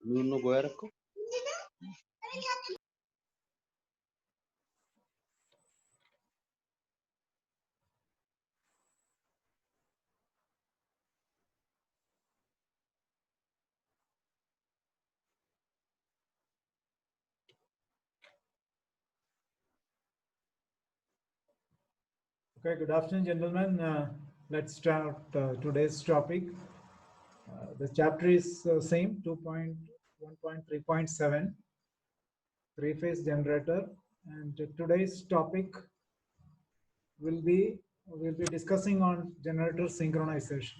Nuno Guerco. Okay, good afternoon, gentlemen. Let's start today's topic. The chapter is same 2.1.3.7 three-phase generator, and today's topic we'll be discussing on generator synchronization.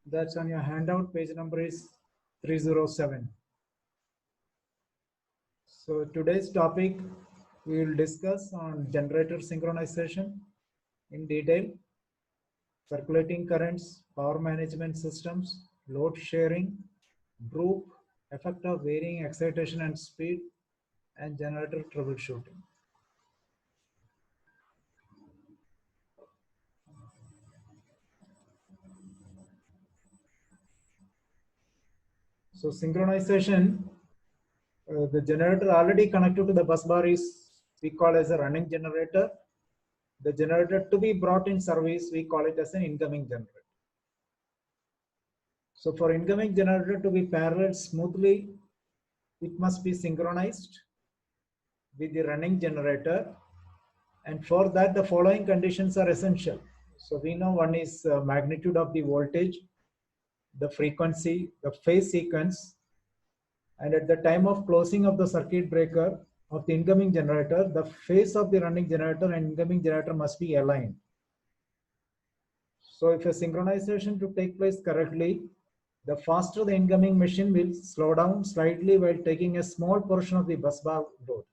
That's on your handout. Page number is 307. So today's topic we will discuss on generator synchronization in detail, circulating currents, power management systems, load sharing, group, effect of varying excitation and speed, and generator troubleshooting. So synchronization, the generator already connected to the bus bar is we call as a running generator. The generator to be brought in service, we call it as an incoming generator. So for incoming generator to be parallel smoothly, it must be synchronized with the running generator. And for that, the following conditions are essential. So we know one is magnitude of the voltage, the frequency, the phase sequence, and at the time of closing of the circuit breaker of the incoming generator, the phase of the running generator and incoming generator must be aligned. So if a synchronization to take place correctly, the faster the incoming machine will slow down slightly while taking a small portion of the bus bar load.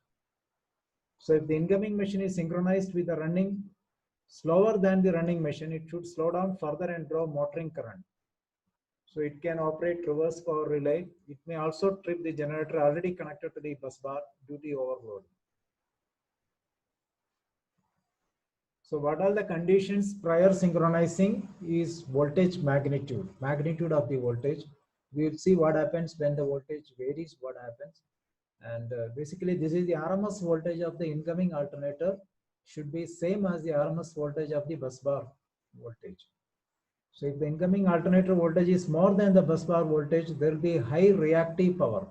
So if the incoming machine is synchronized with the running slower than the running machine, it should slow down further and draw motoring current. So it can operate reverse power relay. It may also trip the generator already connected to the bus bar due to overload. So what are the conditions prior synchronizing is voltage magnitude of the voltage. We will see what happens when the voltage varies, what happens. And basically this is the RMS voltage of the incoming alternator should be same as the RMS voltage of the bus bar voltage. So if the incoming alternator voltage is more than the bus bar voltage, there will be high reactive power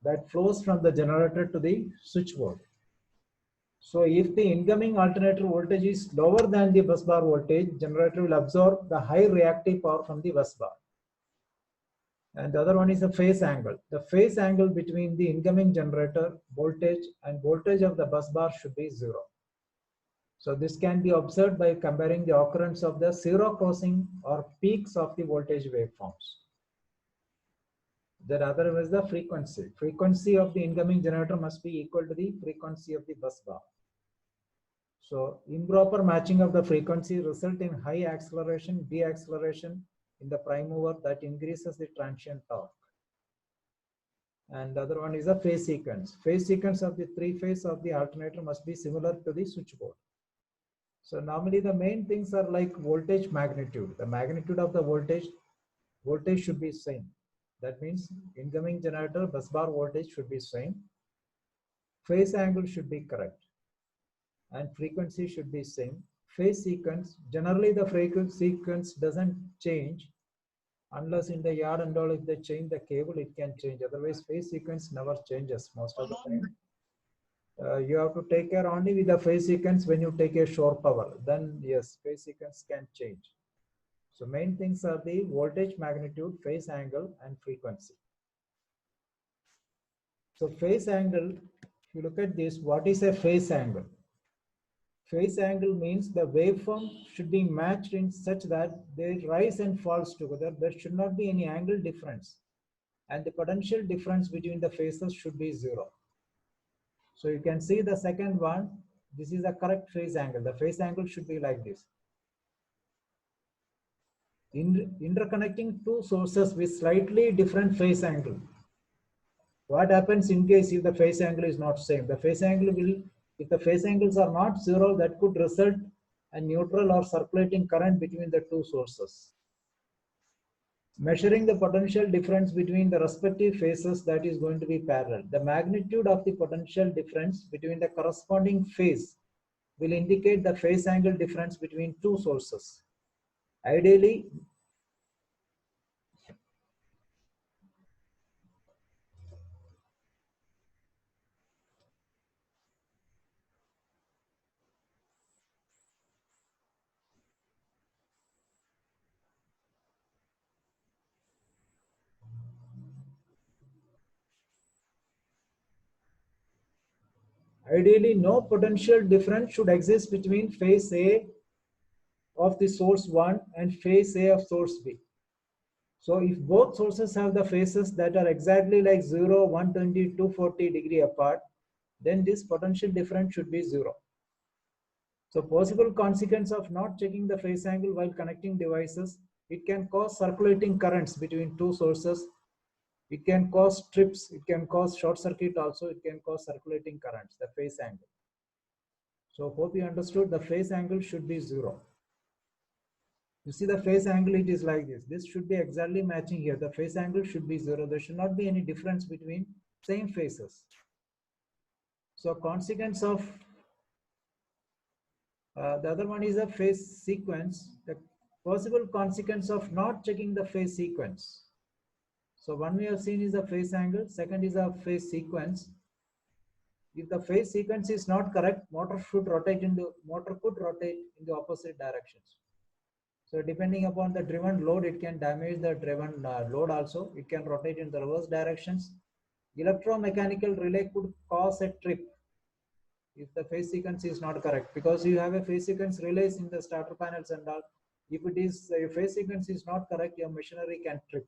that flows from the generator to the switchboard. So if the incoming alternator voltage is lower than the bus bar voltage, generator will absorb the high reactive power from the bus bar. And the other one is the phase angle. The phase angle between the incoming generator voltage and voltage of the bus bar should be 0. So this can be observed by comparing the occurrence of the zero crossing or peaks of the voltage waveforms. The other is the frequency. Frequency of the incoming generator must be equal to the frequency of the bus bar. So improper matching of the frequency result in high acceleration, deceleration in the prime mover that increases the transient torque. And the other one is a phase sequence. Phase sequence of the three phase of the alternator must be similar to the switchboard. So normally the main things are like voltage magnitude. The magnitude of the voltage should be same. That means incoming generator bus bar voltage should be same. Phase angle should be correct. And frequency should be same. Phase sequence, generally the frequency sequence doesn't change unless in the yard and all if they change the cable it can change. Otherwise phase sequence never changes most of the time. You have to take care only with the phase sequence when you take a shore power. Then yes, phase sequence can change. So main things are the voltage magnitude, phase angle, and frequency. So phase angle, if you look at this, what is a phase angle? Phase angle means the waveform should be matched in such that they rise and falls together. There should not be any angle difference, and the potential difference between the phases should be zero. So you can see the second one. This is the correct phase angle. The phase angle should be like this. Interconnecting two sources with slightly different phase angle. What happens in case if the phase angle is not same? The phase angle will, if the phase angles are not zero, that could result a neutral or circulating current between the two sources. Measuring the potential difference between the respective phases, that is going to be parallel. The magnitude of the potential difference between the corresponding phase will indicate the phase angle difference between two sources. Ideally, no potential difference should exist between phase A of the source 1 and phase A of source B. So if both sources have the phases that are exactly like 0, 120, 240 degree apart, then this potential difference should be 0. So possible consequence of not checking the phase angle while connecting devices, it can cause circulating currents between two sources. It can cause trips, it can cause short circuit also, it can cause circulating currents, the phase angle. So hope you understood the phase angle should be 0. You see the phase angle, it is like this. This should be exactly matching here. The phase angle should be 0. There should not be any difference between same phases. So consequence of the other one is a phase sequence. The possible consequence of not checking the phase sequence. So one we have seen is the phase angle. Second is a phase sequence. If the phase sequence is not correct, motor could rotate in the opposite directions. So depending upon the driven load, it can damage the driven load also. It can rotate in the reverse directions. Electromechanical relay could cause a trip if the phase sequence is not correct, because you have a phase sequence relays in the starter panels and all. If it is your phase sequence is not correct, your machinery can trip.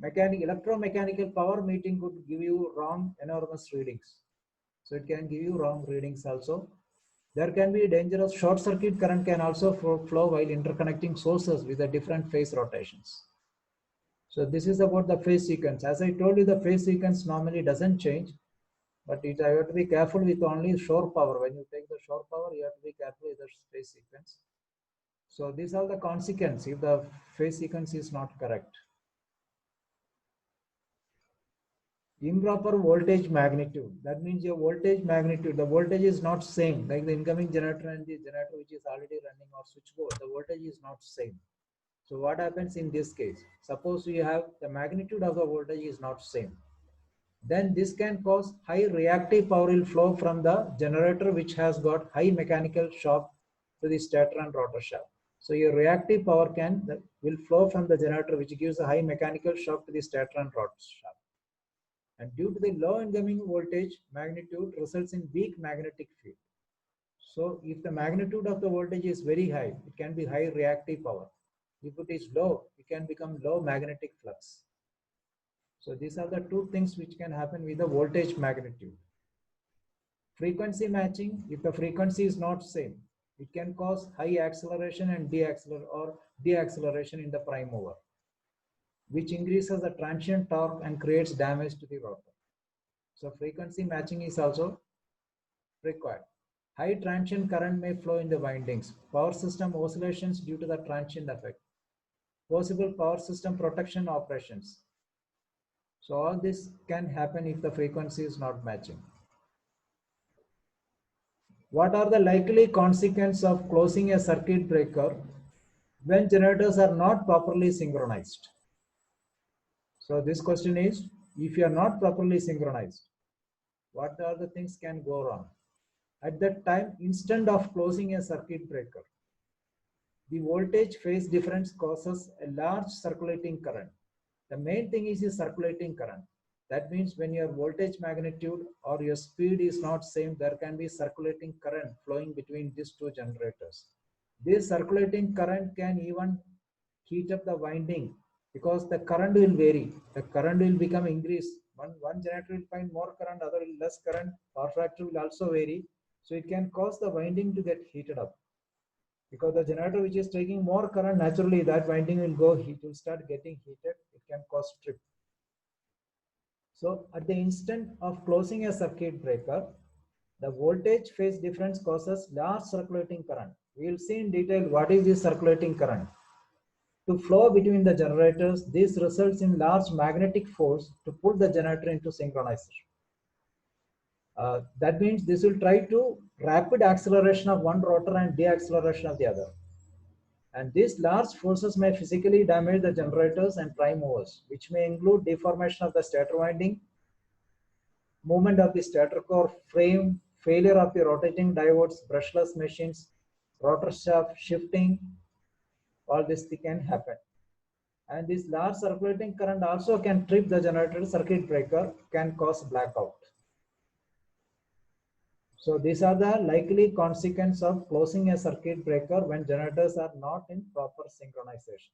Electromechanical power meeting could give you wrong enormous readings. So it can give you wrong readings also. There can be dangerous short circuit current can also flow while interconnecting sources with the different phase rotations. So this is about the phase sequence. As I told you, the phase sequence normally doesn't change, but I have to be careful with only shore power. When you take the shore power, you have to be careful with the phase sequence. So these are the consequences if the phase sequence is not correct. Improper voltage magnitude. That means your voltage magnitude, the voltage is not same, like the incoming generator and the generator which is already running or switchboard, the voltage is not same. So what happens in this case? Suppose you have the magnitude of the voltage is not same. Then this can cause high reactive power will flow from the generator which has got high mechanical shock to the stator and rotor shaft. So your reactive power will flow from the generator which gives a high mechanical shock to the stator and rotor shaft. And due to the low incoming voltage magnitude results in weak magnetic field. So if the magnitude of the voltage is very high, it can be high reactive power. If it is low, it can become low magnetic flux. So these are the two things which can happen with the voltage magnitude. Frequency matching, if the frequency is not same, it can cause high acceleration and deacceleration in the prime mover, which increases the transient torque and creates damage to the rotor. So frequency matching is also required. High transient current may flow in the windings. Power system oscillations due to the transient effect. Possible power system protection operations. So all this can happen if the frequency is not matching. What are the likely consequences of closing a circuit breaker when generators are not properly synchronized? So this question is, if you are not properly synchronized, what are the things can go wrong? At that time, instead of closing a circuit breaker, the voltage phase difference causes a large circulating current. The main thing is the circulating current. That means when your voltage magnitude or your speed is not same, there can be circulating current flowing between these two generators. This circulating current can even heat up the winding because the current will vary. The current will become increased. One generator will find more current, other will less current. Power factor will also vary. So it can cause the winding to get heated up. Because the generator which is taking more current, naturally that winding will go, it will start getting heated. It can cause trip. So at the instant of closing a circuit breaker, the voltage phase difference causes large circulating current. We will see in detail what is this circulating current. To flow between the generators, this results in large magnetic force to pull the generator into synchronization. That means this will try to rapid acceleration of one rotor and deacceleration of the other. And these large forces may physically damage the generators and prime movers, which may include deformation of the stator winding, movement of the stator core frame, failure of the rotating diodes, brushless machines, rotor shaft shifting. All this can happen. And this large circulating current also can trip the generator circuit breaker, can cause blackout. So these are the likely consequences of closing a circuit breaker when generators are not in proper synchronization.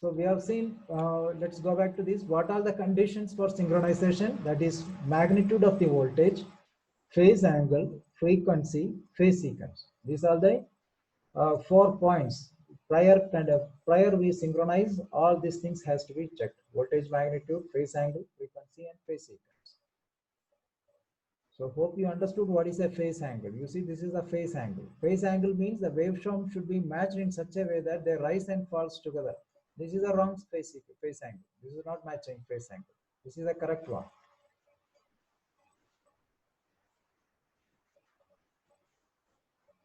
So we have seen, let's go back to this. What are the conditions for synchronization? That is magnitude of the voltage, phase angle, frequency, phase sequence. These are the 4 points. Prior we synchronize, all these things has to be checked. Voltage magnitude, phase angle, frequency, and phase sequence. So hope you understood what is a phase angle. You see, this is a phase angle. Phase angle means the waveform should be matched in such a way that they rise and falls together. This is a wrong phase angle. This is not matching phase angle. This is the correct one.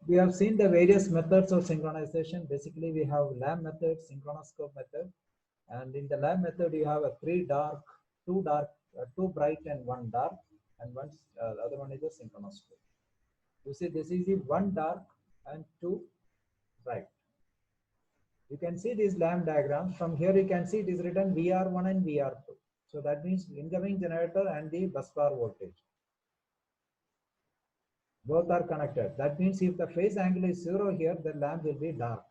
We have seen the various methods of synchronization. Basically, we have Lamb method, synchronoscope method, and in the Lamb method, you have a two bright, and one dark, and the other one is a synchronoscope. You see, this is the one dark and two bright. You can see these Lamb diagrams. From here, you can see it is written VR1 and VR2. So that means incoming generator and the busbar voltage. Both are connected. That means if the phase angle is 0 here, the lamp will be dark.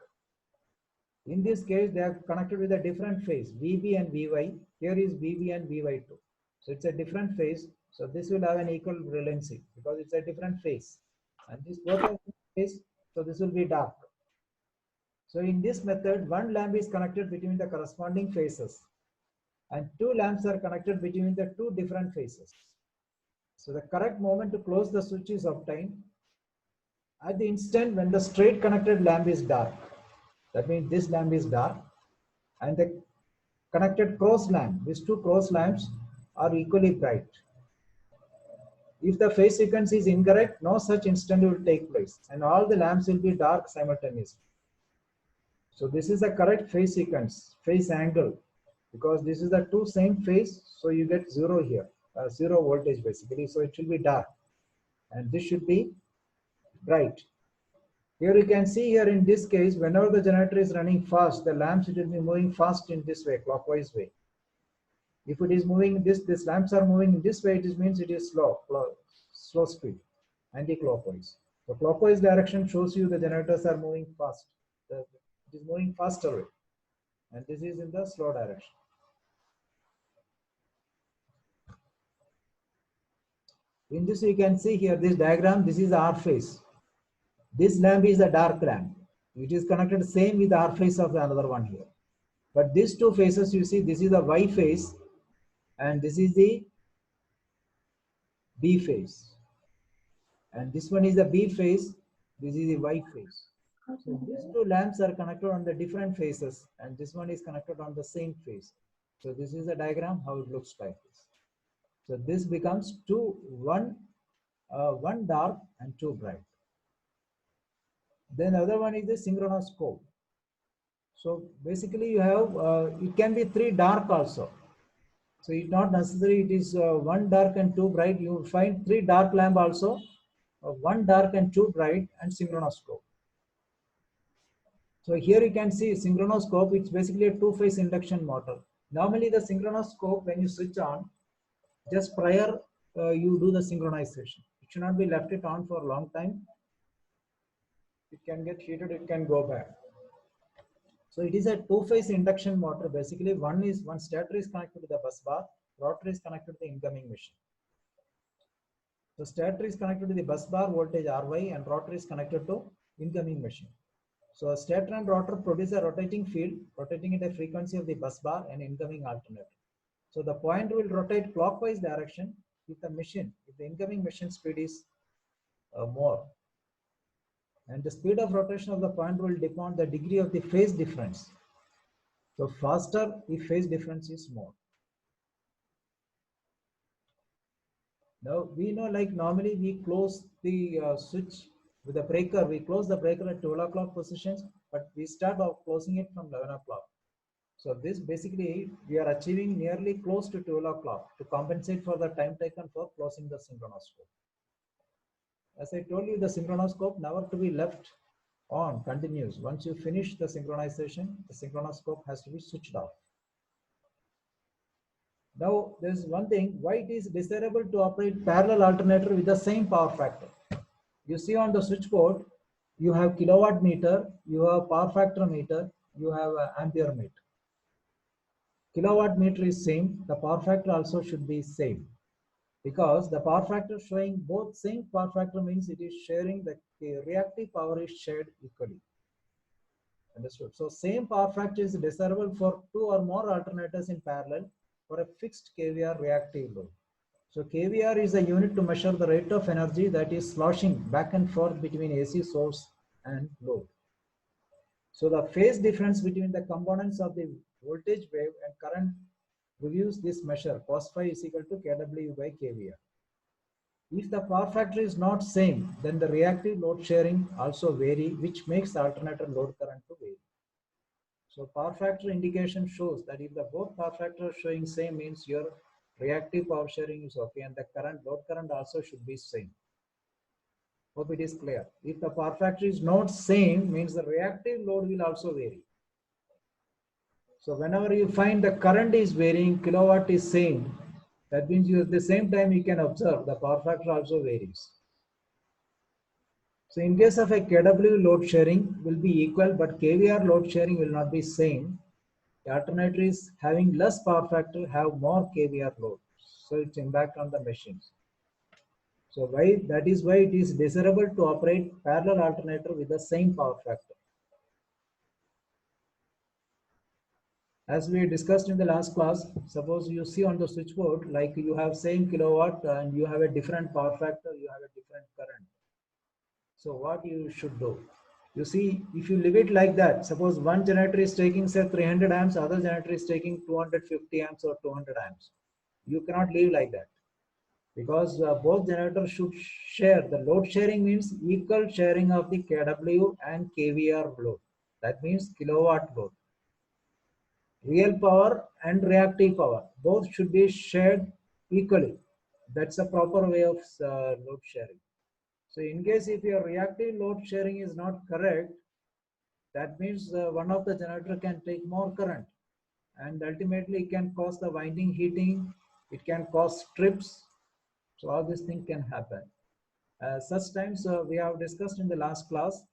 In this case, they are connected with a different phase, VB and VY. Here is VB and VY2. So it's a different phase. So this will have an equal brilliancy because it's a different phase. And this both are phase, so this will be dark. So in this method, one lamp is connected between the corresponding phases, and two lamps are connected between the two different phases. So the correct moment to close the switch is obtained at the instant when the straight connected lamp is dark. That means this lamp is dark, and the connected cross lamp, these two cross lamps are equally bright. If the phase sequence is incorrect, no such instant will take place, and all the lamps will be dark simultaneously. So this is the correct phase sequence, phase angle, because this is the two same phase, so you get 0 here, 0 voltage basically, so it should be dark, and this should be bright. Here you can see here in this case, whenever the generator is running fast, the lamps will be moving fast in this way, clockwise way. If it is moving these lamps are moving in this way, it means it is slow speed, anti-clockwise. So clockwise direction shows you the generators are moving fast. It is moving faster way, and this is in the slow direction. In this you can see here this diagram, this is R phase. This lamp is a dark lamp. It is connected same with R phase of another one here. But these two phases, you see, this is the Y phase and this is the B phase. And this one is the B phase, this is the Y phase. So these two lamps are connected on the different phases, and this one is connected on the same phase. So this is a diagram how it looks like this. So this becomes one dark and two bright. Then other one is the synchronoscope. So basically you have, it can be 3 dark also. So it's not necessary it is 1 dark and 2 bright. You will find 3 dark lamp also, 1 dark and 2 bright, and synchronoscope. So here you can see synchronoscope. It's basically a two-phase induction motor. Normally the synchronoscope, when you switch on, just prior you do the synchronization. It should not be left it on for a long time. It can get heated, it can go back. So it is a two-phase induction motor. Basically, one stator is connected to the bus bar, rotor is connected to the incoming machine. So stator is connected to the bus bar voltage Ry and rotor is connected to incoming machine. So stator and rotor produce a rotating field, rotating at a frequency of the bus bar and incoming alternator. So the point will rotate clockwise direction if the incoming machine speed is more. And the speed of rotation of the point will depend on the degree of the phase difference. So faster if phase difference is more. Now we know, like normally we close the switch with the breaker. We close the breaker at 12 o'clock positions, but we start off closing it from 11 o'clock. So this basically we are achieving nearly close to 12 o'clock to compensate for the time taken for closing the synchronoscope. As I told you, the synchronoscope never to be left on continuous. Once you finish the synchronization, the synchronoscope has to be switched off. Now there's one thing, why it is desirable to operate parallel alternator with the same power factor. You see on the switchboard, you have kilowatt meter, you have power factor meter, you have ampere meter. Kilowatt meter is same, the power factor also should be same. Because the power factor showing both same power factor means it is sharing the reactive power is shared equally. Understood? So same power factor is desirable for two or more alternators in parallel for a fixed kVAR reactive load. So kVAR is a unit to measure the rate of energy that is sloshing back and forth between AC source and load. So the phase difference between the components of the voltage wave and current gives this measure. Cos phi is equal to kW by kVAR. If the power factor is not same, then the reactive load sharing also vary, which makes the alternator load current to vary. So power factor indication shows that if the both power factor are showing same means your reactive power sharing is okay and the load current also should be same. Hope it is clear. If the power factor is not same means the reactive load will also vary. So whenever you find the current is varying, kilowatt is same, that means you at the same time you can observe the power factor also varies. So in case of a kW load sharing will be equal, but kVAR load sharing will not be same. The alternator is having less power factor have more kVAR load. So its impact on the machines. So that is why it is desirable to operate parallel alternator with the same power factor. As we discussed in the last class, suppose you see on the switchboard, like you have same kilowatt and you have a different power factor, you have a different current. So what you should do? You see, if you leave it like that, suppose one generator is taking say 300 amps, other generator is taking 250 amps or 200 amps. You cannot leave like that because both generators should share. The load sharing means equal sharing of the kW and kVAR load. That means kilowatt load. Real power and reactive power, both should be shared equally. That's a proper way of load sharing. So in case if your reactive load sharing is not correct, that means one of the generator can take more current and ultimately it can cause the winding heating, it can cause trips. So all these things can happen. Such times we have discussed in the last class,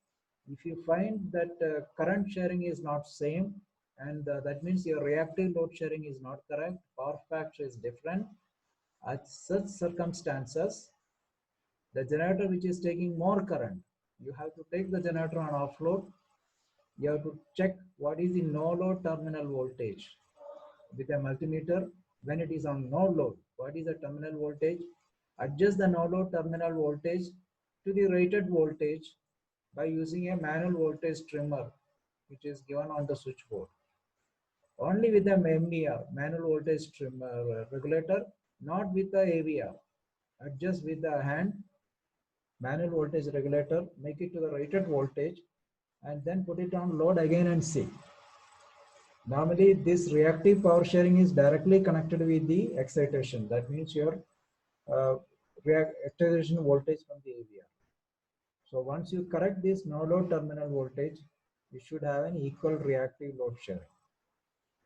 if you find that current sharing is not same and that means your reactive load sharing is not correct, power factor is different, at such circumstances, the generator which is taking more current, you have to take the generator on offload. You have to check what is the no load terminal voltage with a multimeter. When it is on no load, what is the terminal voltage? Adjust the no load terminal voltage to the rated voltage by using a manual voltage trimmer which is given on the switchboard. Only with the MVR, manual voltage trimmer regulator, not with the AVR. Adjust with the hand, manual voltage regulator, make it to the rated voltage and then put it on load again and see. Normally this reactive power sharing is directly connected with the excitation. That means your excitation voltage from the AVR. So once you correct this no load terminal voltage, you should have an equal reactive load sharing.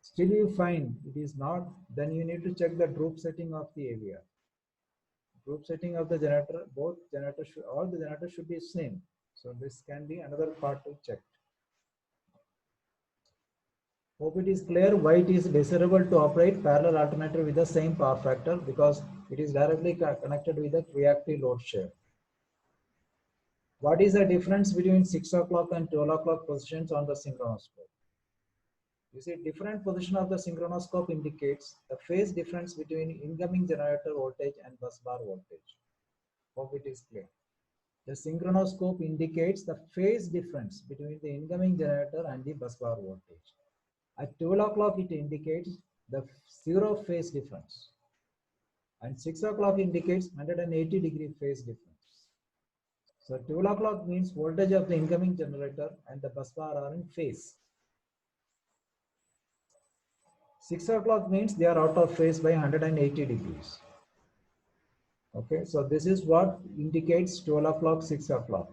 Still you find it is not, then you need to check the droop setting of the AVR. Droop setting of the generator, both generators should, all the generators should be same. So this can be another part to check. Hope it is clear why it is desirable to operate parallel alternator with the same power factor, because it is directly connected with the reactive load share. What is the difference between 6 o'clock and 12 o'clock positions on the synchronoscope? You see, different position of the synchronoscope indicates the phase difference between incoming generator voltage and bus bar voltage. Hope it is clear. The synchronoscope indicates the phase difference between the incoming generator and the bus bar voltage. At 12 o'clock, it indicates the zero phase difference. And 6 o'clock indicates 180-degree phase difference. So 12 o'clock means voltage of the incoming generator and the bus bar are in phase. 6 o'clock means they are out of phase by 180 degrees. Okay, so this is what indicates 12 o'clock, 6 o'clock.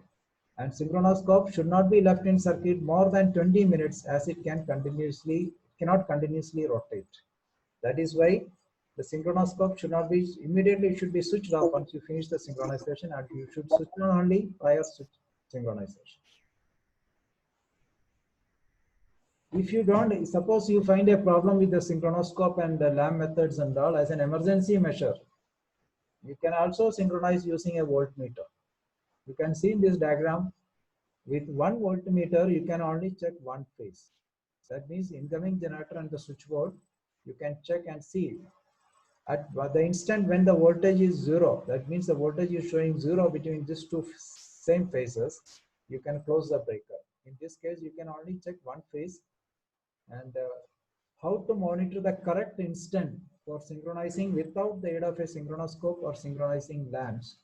And synchronoscope should not be left in circuit more than 20 minutes, as it cannot continuously rotate. That is why the synchronoscope should not be immediately, it should be switched off once you finish the synchronization, and you should switch on only prior synchronization. If you don't, suppose you find a problem with the synchronoscope and the lamp methods and all, as an emergency measure, you can also synchronize using a voltmeter. You can see in this diagram, with one voltmeter, you can only check one phase. That means incoming generator and the switchboard, you can check and see. At the instant when the voltage is zero, that means the voltage is showing zero between these two same phases, you can close the breaker. In this case, you can only check one phase. And how to monitor the correct instant for synchronizing without the aid of a synchronoscope or synchronizing lamps.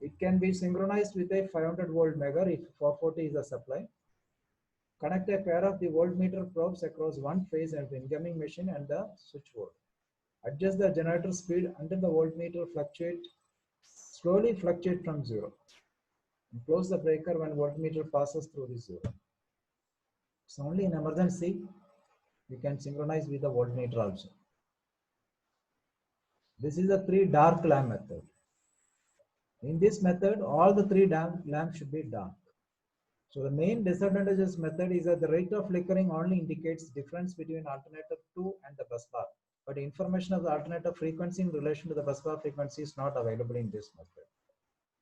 It can be synchronized with a 500 volt meter if 440 is the supply. Connect a pair of the voltmeter probes across one phase of the incoming machine and the switchboard. Adjust the generator speed until the voltmeter slowly fluctuate from zero. And close the breaker when voltmeter passes through the zero. So only in emergency, you can synchronize with the voltmeter also. This is the 3 dark lamp method. In this method, all the 3 lamps should be dark. So the main disadvantage of this method is that the rate of flickering only indicates difference between alternator 2 and the bus bar. But information of the alternator frequency in relation to the bus bar frequency is not available in this method.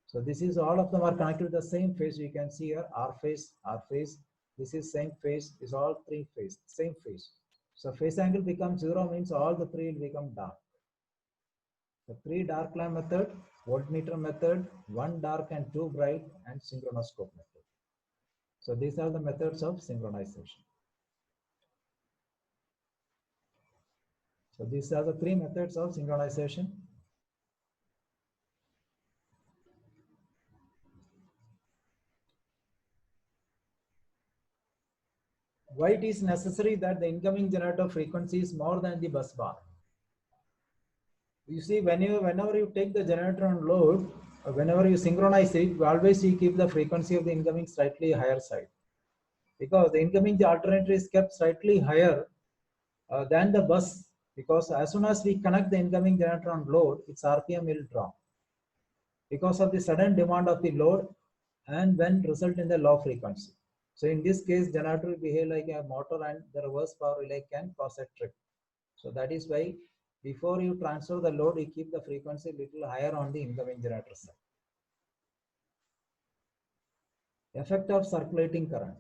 So this is, all of them are connected to the same phase. You can see here R phase, R phase. This is same phase, is all 3 phase, same phase. So phase angle becomes 0 means all the 3 will become dark. The 3 dark lamp method, voltmeter method, 1 dark and 2 bright, and synchronoscope method. So these are the methods of synchronization. So these are the 3 methods of synchronization. Why it is necessary that the incoming generator frequency is more than the bus bar? You see, whenever you take the generator on load, whenever you synchronize it, always you keep the frequency of the incoming slightly higher side, because the incoming alternator is kept slightly higher than the bus, because as soon as we connect the incoming generator on load, its RPM will drop because of the sudden demand of the load, and when result in the low frequency. So in this case, generator will behave like a motor, and the reverse power relay can cause a trip. So that is why before you transfer the load, you keep the frequency little higher on the incoming generator side. Effect of circulating current.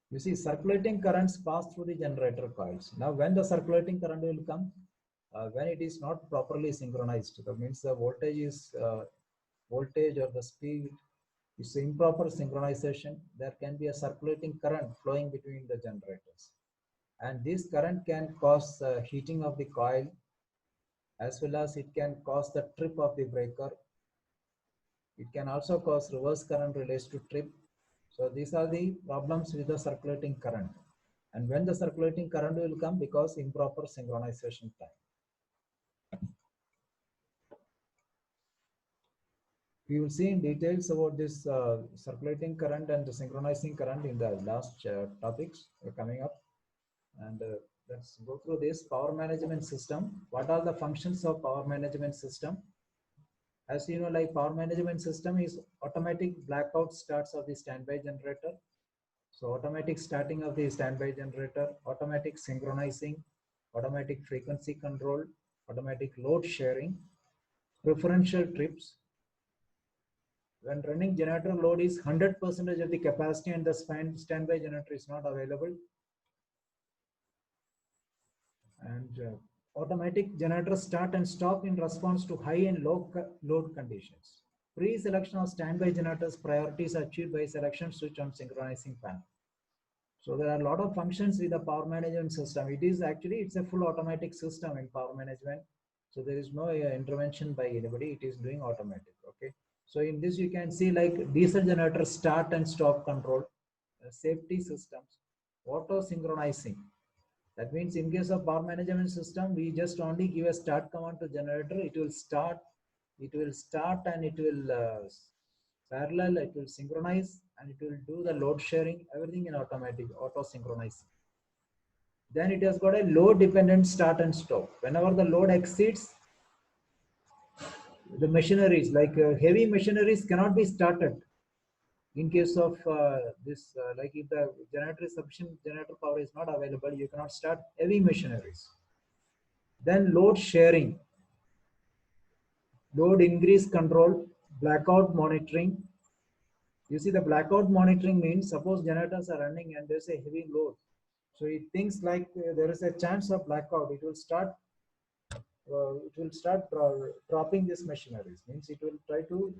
You see, circulating currents pass through the generator coils. Now, when the circulating current will come, when it is not properly synchronized, that means the voltage or the speed is improper synchronization, there can be a circulating current flowing between the generators. And this current can cause heating of the coil, as well as it can cause the trip of the breaker. It can also cause reverse current relays to trip. So these are the problems with the circulating current. And when the circulating current will come, because improper synchronization time. We will see in details about this circulating current and the synchronizing current in the last topics coming up. And let's go through this power management system. What are the functions of power management system? As you know, like power management system is automatic blackout starts of the standby generator. So automatic starting of the standby generator, automatic synchronizing, automatic frequency control, automatic load sharing, preferential trips. When running generator load is 100% of the capacity and the standby generator is not available, and automatic generators start and stop in response to high and low load conditions. Pre-selection of standby generators priorities are achieved by selection switch on synchronizing panel. So there are a lot of functions with the power management system. It is actually, it's a full automatic system in power management. So there is no intervention by anybody. It is doing automatic. Okay. So in this you can see like diesel generator start and stop control, safety systems, auto synchronizing. That means in case of power management system, we just only give a start command to generator. It will start and it will parallel, it will synchronize and it will do the load sharing, everything in automatic, auto synchronize. Then it has got a load dependent start and stop. Whenever the load exceeds, the machineries like heavy machineries cannot be started. In case of like if the generator is sufficient generator power is not available, you cannot start heavy machineries. Then load sharing, load increase control, blackout monitoring. You see the blackout monitoring means suppose generators are running and there's a heavy load. So it thinks like there is a chance of blackout. It will start dropping this machineries. Means it will try to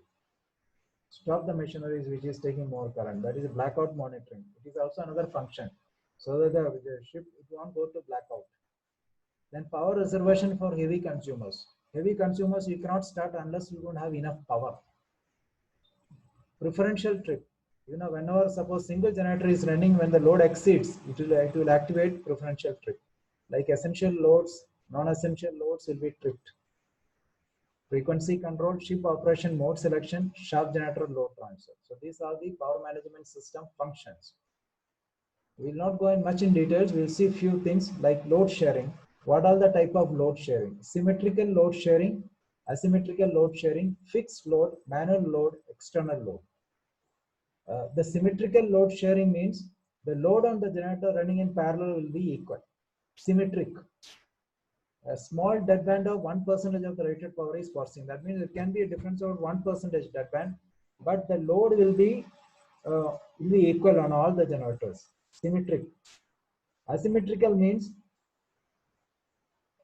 stop the machineries which is taking more current. That is blackout monitoring. It is also another function. So that the ship it won't go to blackout. Then power reservation for heavy consumers. Heavy consumers you cannot start unless you don't have enough power. Preferential trip. You know, whenever suppose single generator is running, when the load exceeds, it will activate preferential trip. Like essential loads, non-essential loads will be tripped. Frequency control, ship operation mode selection, shaft generator load transfer. So these are the power management system functions. We will not go in much in details. We will see few things like load sharing. What are the type of load sharing? Symmetrical load sharing, asymmetrical load sharing, fixed load, manual load, external load. The symmetrical load sharing means the load on the generator running in parallel will be equal. Symmetric. A small deadband of 1% of the rated power is foreseen. That means it can be a difference of 1% deadband, but the load will be equal on all the generators. Symmetric. Asymmetrical means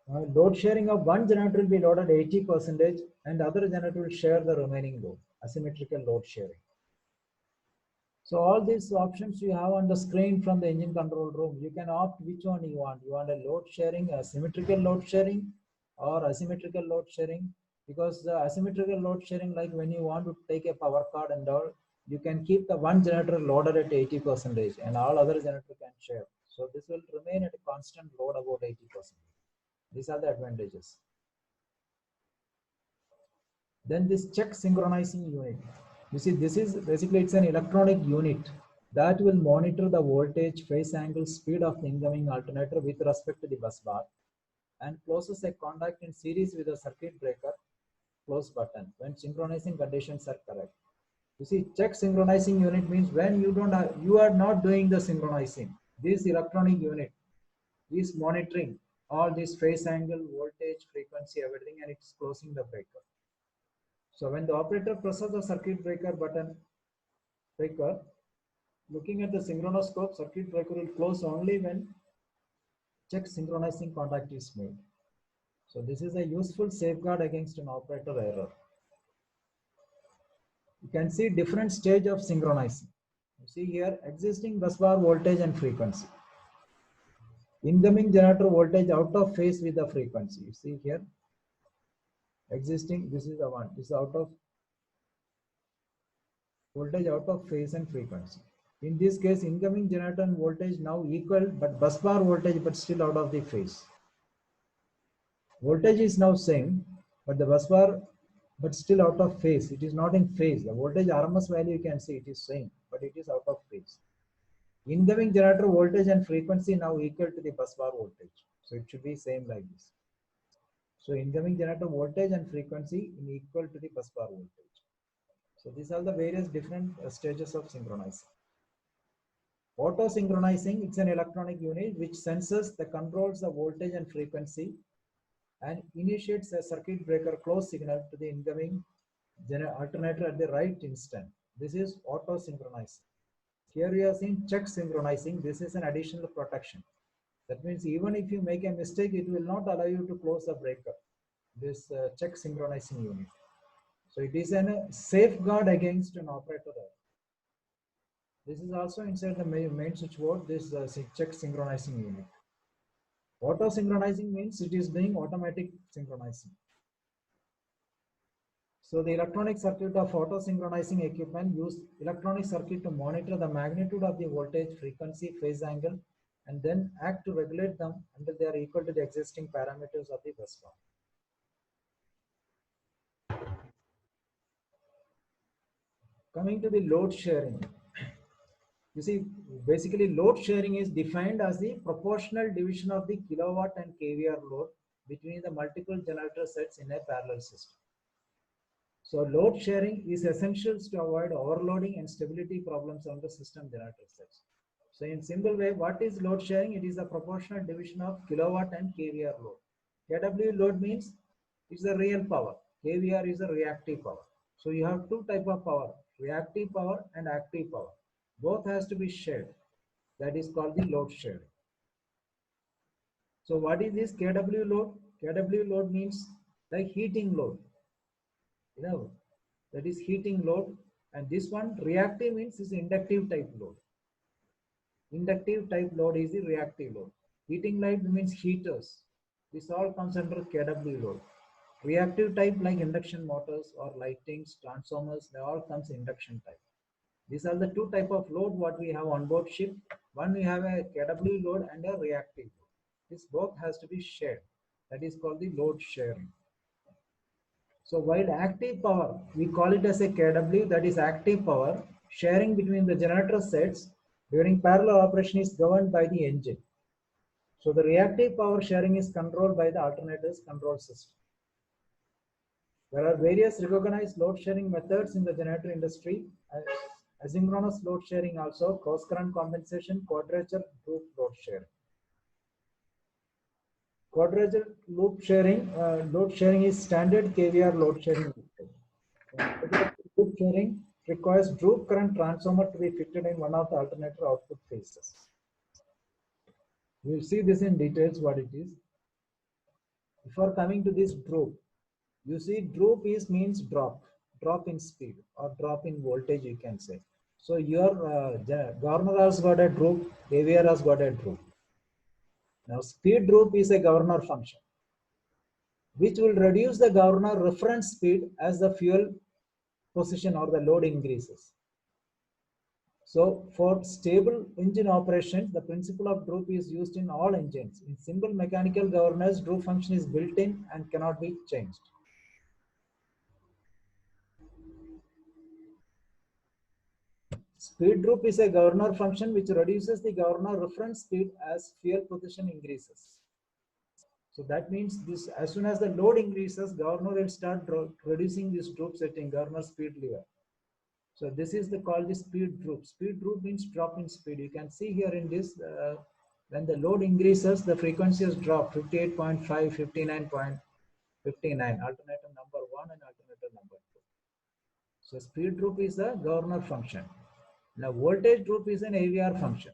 load sharing of one generator will be loaded 80% and other generator will share the remaining load. Asymmetrical load sharing. So all these options you have on the screen from the engine control room. You can opt which one you want. You want a load sharing, a symmetrical load sharing, or asymmetrical load sharing. Because the asymmetrical load sharing, like when you want to take a power card and all, you can keep the one generator loaded at 80% and all other generator can share. So this will remain at a constant load about 80%. These are the advantages. Then this check synchronizing unit. You see, this is basically it's an electronic unit that will monitor the voltage, phase angle, speed of the incoming alternator with respect to the bus bar and closes a contact in series with a circuit breaker close button when synchronizing conditions are correct. You see, check synchronizing unit means when you are not doing the synchronizing. This electronic unit is monitoring all this phase angle, voltage, frequency, everything, and it's closing the breaker. So when the operator presses the circuit breaker button, looking at the synchronoscope, circuit breaker will close only when check synchronizing contact is made. So this is a useful safeguard against an operator error. You can see different stage of synchronizing. You see here existing busbar voltage and frequency. Incoming generator voltage out of phase with the frequency. You see here existing, this is the one, this is out of voltage out of phase and frequency. In this case, incoming generator and voltage now equal, but busbar voltage but still out of the phase. Voltage is now same, but the busbar but still out of phase. It is not in phase. The voltage RMS value you can see it is same, but it is out of phase. Incoming generator voltage and frequency now equal to the bus bar voltage. So it should be same like this. So incoming generator voltage and frequency in equal to the bus bar voltage. So these are the various different stages of synchronizing. Auto synchronizing, it's an electronic unit which senses the controls the voltage and frequency and initiates a circuit breaker close signal to the incoming alternator at the right instant. This is auto synchronizing. Here we are seeing check synchronizing. This is an additional protection. That means even if you make a mistake, it will not allow you to close the breaker. This check synchronizing unit. So it is a safeguard against an operator error. This is also inside the main switchboard. This check synchronizing unit. Auto synchronizing means it is doing automatic synchronizing. So the electronic circuit of auto synchronizing equipment use electronic circuit to monitor the magnitude of the voltage, frequency, phase angle, and then act to regulate them until they are equal to the existing parameters of the bus bar. Coming to the load sharing. You see, basically load sharing is defined as the proportional division of the kilowatt and kVAr load between the multiple generator sets in a parallel system. So load sharing is essential to avoid overloading and stability problems on the system generator sets. So in simple way, what is load sharing? It is a proportional division of kilowatt and kVAr load. kW load means it's the real power. kVAr is a reactive power. So you have two type of power, reactive power and active power. Both has to be shared. That is called the load sharing. So what is this kW load? kW load means like heating load. You know, that is heating load, and this one reactive means is inductive type load. Inductive type load is the reactive load. Heating light means heaters. This all comes under kW load. Reactive type like induction motors or lightings, transformers, they all comes induction type. These are the two type of load what we have on board ship. One we have a kW load and a reactive load. This both has to be shared. That is called the load sharing. So while active power, we call it as a kW, that is active power, sharing between the generator sets during parallel operation is governed by the engine. So the reactive power sharing is controlled by the alternator's control system. There are various recognized load sharing methods in the generator industry. Asynchronous load sharing also, cross current compensation, quadrature loop load sharing. Quadrature loop sharing is standard kVAr load sharing. Loop sharing requires droop current transformer to be fitted in one of the alternator output phases. We will see this in details what it is. Before coming to this droop, you see droop means drop in speed or drop in voltage you can say. So your governor has got a droop, AVR has got a droop. Now speed droop is a governor function which will reduce the governor reference speed as the fuel position or the load increases. So for stable engine operations, the principle of droop is used in all engines. In simple mechanical governors, droop function is built in and cannot be changed. Speed droop is a governor function which reduces the governor reference speed as fuel position increases. So that means this, as soon as the load increases, governor will start reducing this droop setting, governor speed lever. So this is called the speed droop. Speed droop means drop in speed. You can see here in this, when the load increases, the frequency has dropped 58.5, 59.59, alternator number 1 and alternator number 2. So speed droop is a governor function. Now voltage droop is an AVR function.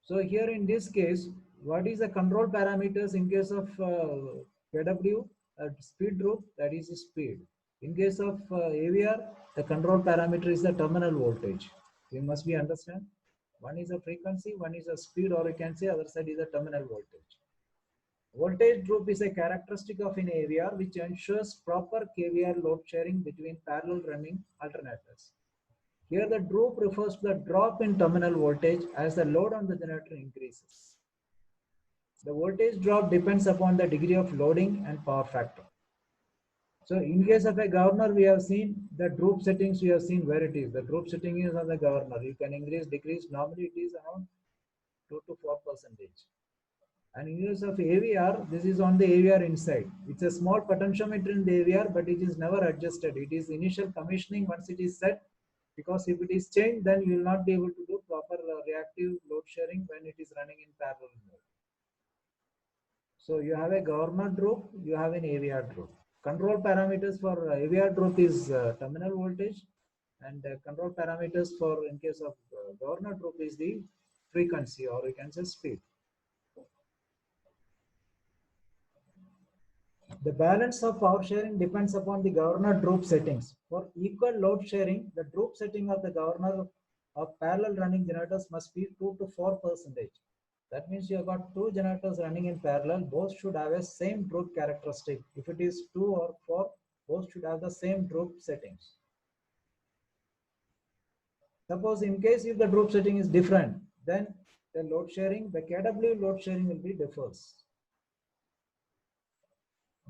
So here in this case, what is the control parameters in case of kW? Speed droop, that is speed. In case of AVR, the control parameter is the terminal voltage. You must be understand. One is a frequency, one is a speed, or you can say other side is a terminal voltage. Voltage droop is a characteristic of an AVR which ensures proper kVAr load sharing between parallel running alternators. Here the droop refers to the drop in terminal voltage as the load on the generator increases. The voltage drop depends upon the degree of loading and power factor. So in case of a governor, we have seen the droop settings, we have seen where it is. The droop setting is on the governor. You can increase, decrease. Normally it is around 2 to 4%. And in case of AVR, this is on the AVR inside. It's a small potentiometer in the AVR, but it is never adjusted. It is initial commissioning once it is set, because if it is changed, then you will not be able to do proper reactive load sharing when it is running in parallel mode. So you have a governor droop, you have an AVR droop. Control parameters for AVR droop is terminal voltage, and control parameters for in case of governor droop is the frequency, or you can say speed. The balance of power sharing depends upon the governor droop settings. For equal load sharing, the droop setting of the governor of parallel running generators must be 2 to 4%. That means you have got two generators running in parallel, both should have a same droop characteristic. If it is 2 or 4, both should have the same droop settings. Suppose in case if the droop setting is different, then the load sharing, the kW load sharing will be differs.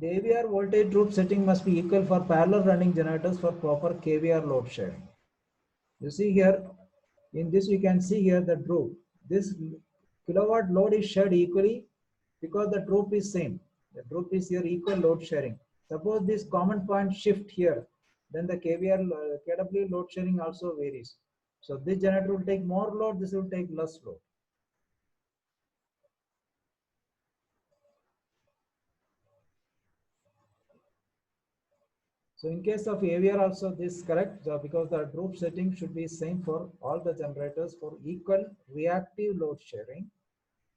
The AVR voltage droop setting must be equal for parallel running generators for proper kVR load sharing. You see here, in this you can see here the droop. This kilowatt load is shared equally because the droop is same. The droop is here equal load sharing. Suppose this common point shift here, then the kVR, kW load sharing also varies. So this generator will take more load, this will take less load. So in case of AVR also this is correct, because the droop setting should be same for all the generators for equal reactive load sharing.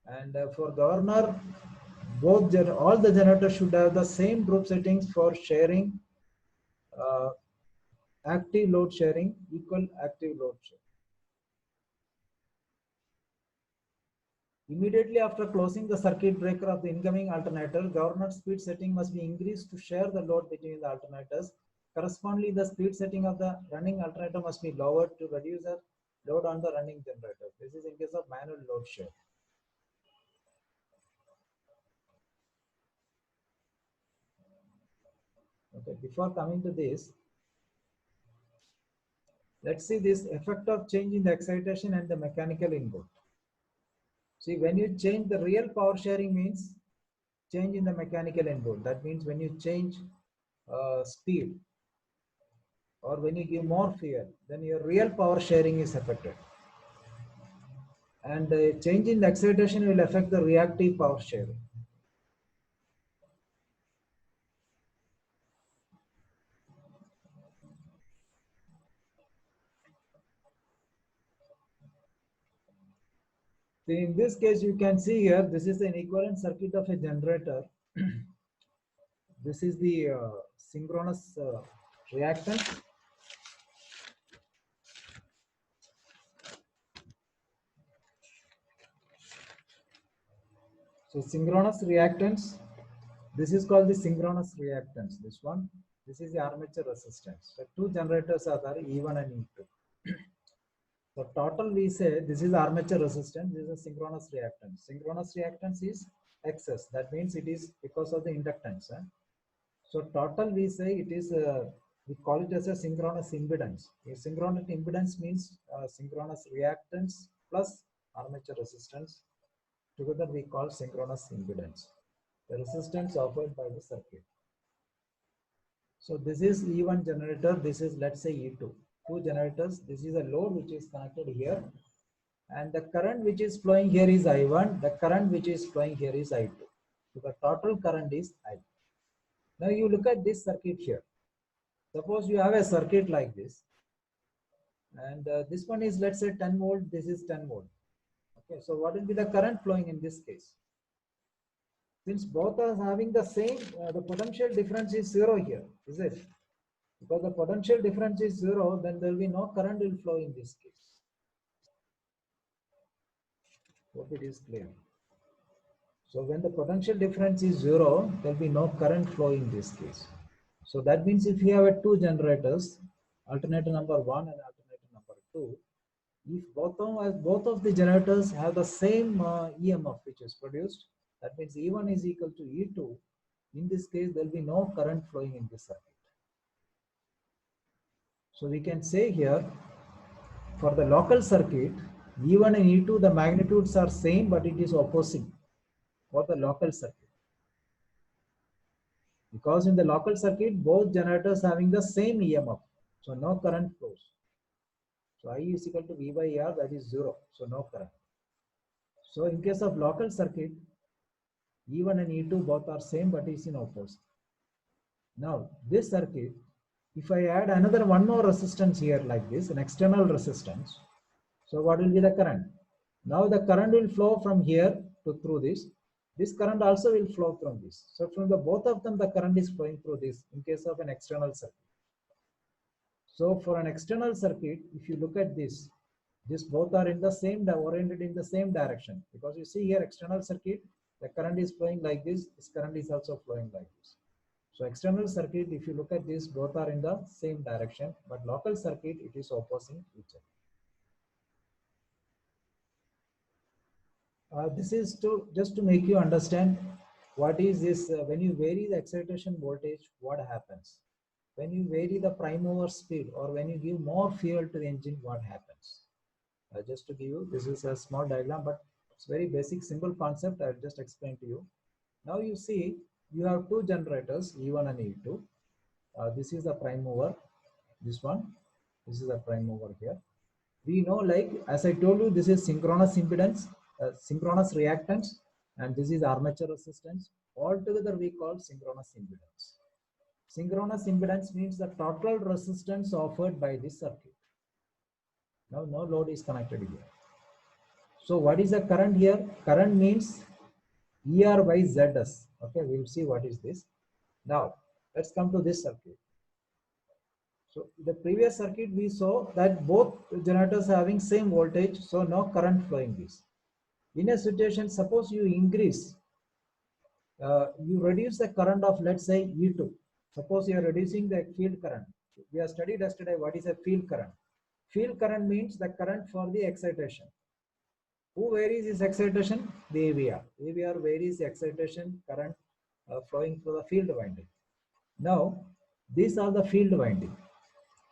And for governor, all the generators should have the same droop settings for sharing uh, active load sharing, equal active load sharing. Immediately after closing the circuit breaker of the incoming alternator, governor speed setting must be increased to share the load between the alternators. Correspondingly, the speed setting of the running alternator must be lowered to reduce the load on the running generator. This is in case of manual load share. Okay, before coming to this, let's see this effect of change in the excitation and the mechanical input. See, when you change the real power sharing means change in the mechanical input. That means when you change speed or when you give more fuel, then your real power sharing is affected. And change in the excitation will affect the reactive power sharing. So in this case, you can see here, this is an equivalent circuit of a generator. This is the synchronous reactance. So synchronous reactance, this is called the synchronous reactance. This one, this is the armature resistance. So two generators are there, E1 and E2. So total we say this is armature resistance, this is a synchronous reactance. Synchronous reactance is excess. That means it is because of the inductance. So total we say it is, we call it as a synchronous impedance. A synchronous impedance means synchronous reactance plus armature resistance. Together we call synchronous impedance, the resistance offered by the circuit. So this is E1 generator, this is let's say E2. Two generators, this is a load which is connected here, and the current which is flowing here is I1, the current which is flowing here is I2. So the total current is I. Now you look at this circuit here. Suppose you have a circuit like this, and this one is let's say 10 volt, this is 10 volt. Okay, so what will be the current flowing in this case? Since both are having the same, the potential difference is zero here, is it? Because the potential difference is zero, then there will be no current will flow in this case. Hope it is clear. So when the potential difference is zero, there will be no current flow in this case. So that means if you have two generators, alternator number 1 and alternator number 2, if both of the generators have the same EMF which is produced, that means E1 is equal to E2, In this case, there will be no current flowing in this circuit. So we can say here, for the local circuit, E1 and E2, the magnitudes are same, but it is opposing for the local circuit. Because in the local circuit, both generators having the same EMF, so no current flows. So I is equal to V by R, that is 0, so no current. So in case of local circuit, E1 and E2 both are same, but is in opposite. Now this circuit, if I add another one more resistance here like this, an external resistance, so what will be the current? Now the current will flow from here to through this. This current also will flow from this. So from the both of them, the current is flowing through this in case of an external circuit. So for an external circuit, if you look at this both are in the same, oriented in the same direction, because you see here external circuit, the current is flowing like this current is also flowing like this. So external circuit, if you look at this, both are in the same direction, but local circuit, it is opposing each other. This is just to make you understand what is this, when you vary the excitation voltage, what happens? When you vary the prime mover speed, or when you give more fuel to the engine, what happens? Just to give you, this is a small diagram, but it's very basic, simple concept. I'll just explain to you. Now you see, you have two generators, E1 and E2. This is the prime mover, this one. This is the prime mover here. We know, like, as I told you, this is synchronous impedance, synchronous reactance, and this is armature resistance. Altogether, we call synchronous impedance. Synchronous impedance means the total resistance offered by this circuit. Now, no load is connected here. So what is the current here? Current means ER by ZS. Okay, we'll see what is this. Now, let's come to this circuit. So the previous circuit, we saw that both generators having same voltage, so no current flowing this. In a situation, suppose you increase, you reduce the current of, let's say, E2. Suppose you are reducing the field current. We have studied yesterday what is a field current. Field current means the current for the excitation. Who varies this excitation? The AVR. AVR varies the excitation current flowing through the field winding. Now, these are the field winding.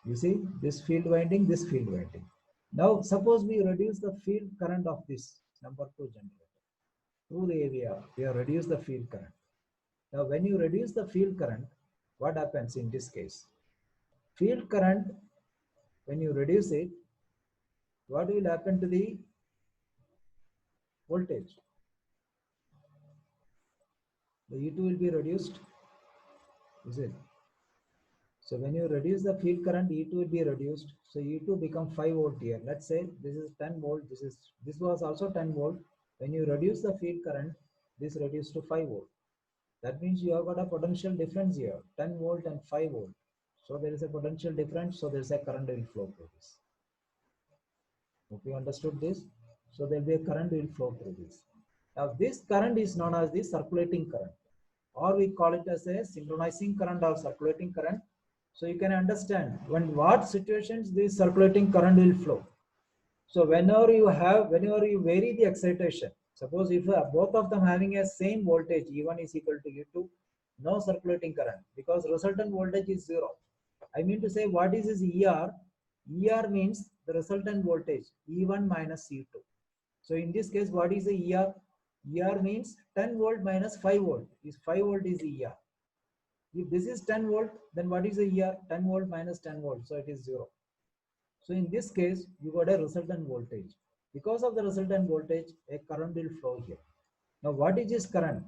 You see, this field winding, this field winding. Now, suppose we reduce the field current of this number 2 generator through the AVR. We have reduced the field current. Now, when you reduce the field current, what happens in this case? Field current, when you reduce it, what will happen to the voltage? The E2 will be reduced, is it? So when you reduce the field current, E2 will be reduced. So E2 become 5 volt here. Let's say this is 10 volt. This was also 10 volt. When you reduce the field current, this reduced to 5 volt. That means you have got a potential difference here, 10 volt and 5 volt. So there is a potential difference. So there is a current will flow through this. Hope you understood this. So there will be a current will flow through this. Now this current is known as the circulating current, or we call it as a synchronizing current or circulating current. So you can understand when what situations this circulating current will flow. So whenever you vary the excitation, suppose if both of them having a same voltage, E1 is equal to E2, no circulating current because resultant voltage is 0. I mean to say, what is this ER? ER means the resultant voltage, E1 minus E2. So in this case, what is the ER? ER means 10 volt minus 5 volt. Is 5 volt is ER. If this is 10 volt, then what is the ER? 10 volt minus 10 volt. So it is 0. So in this case, you got a resultant voltage. Because of the resultant voltage, a current will flow here. Now, what is this current?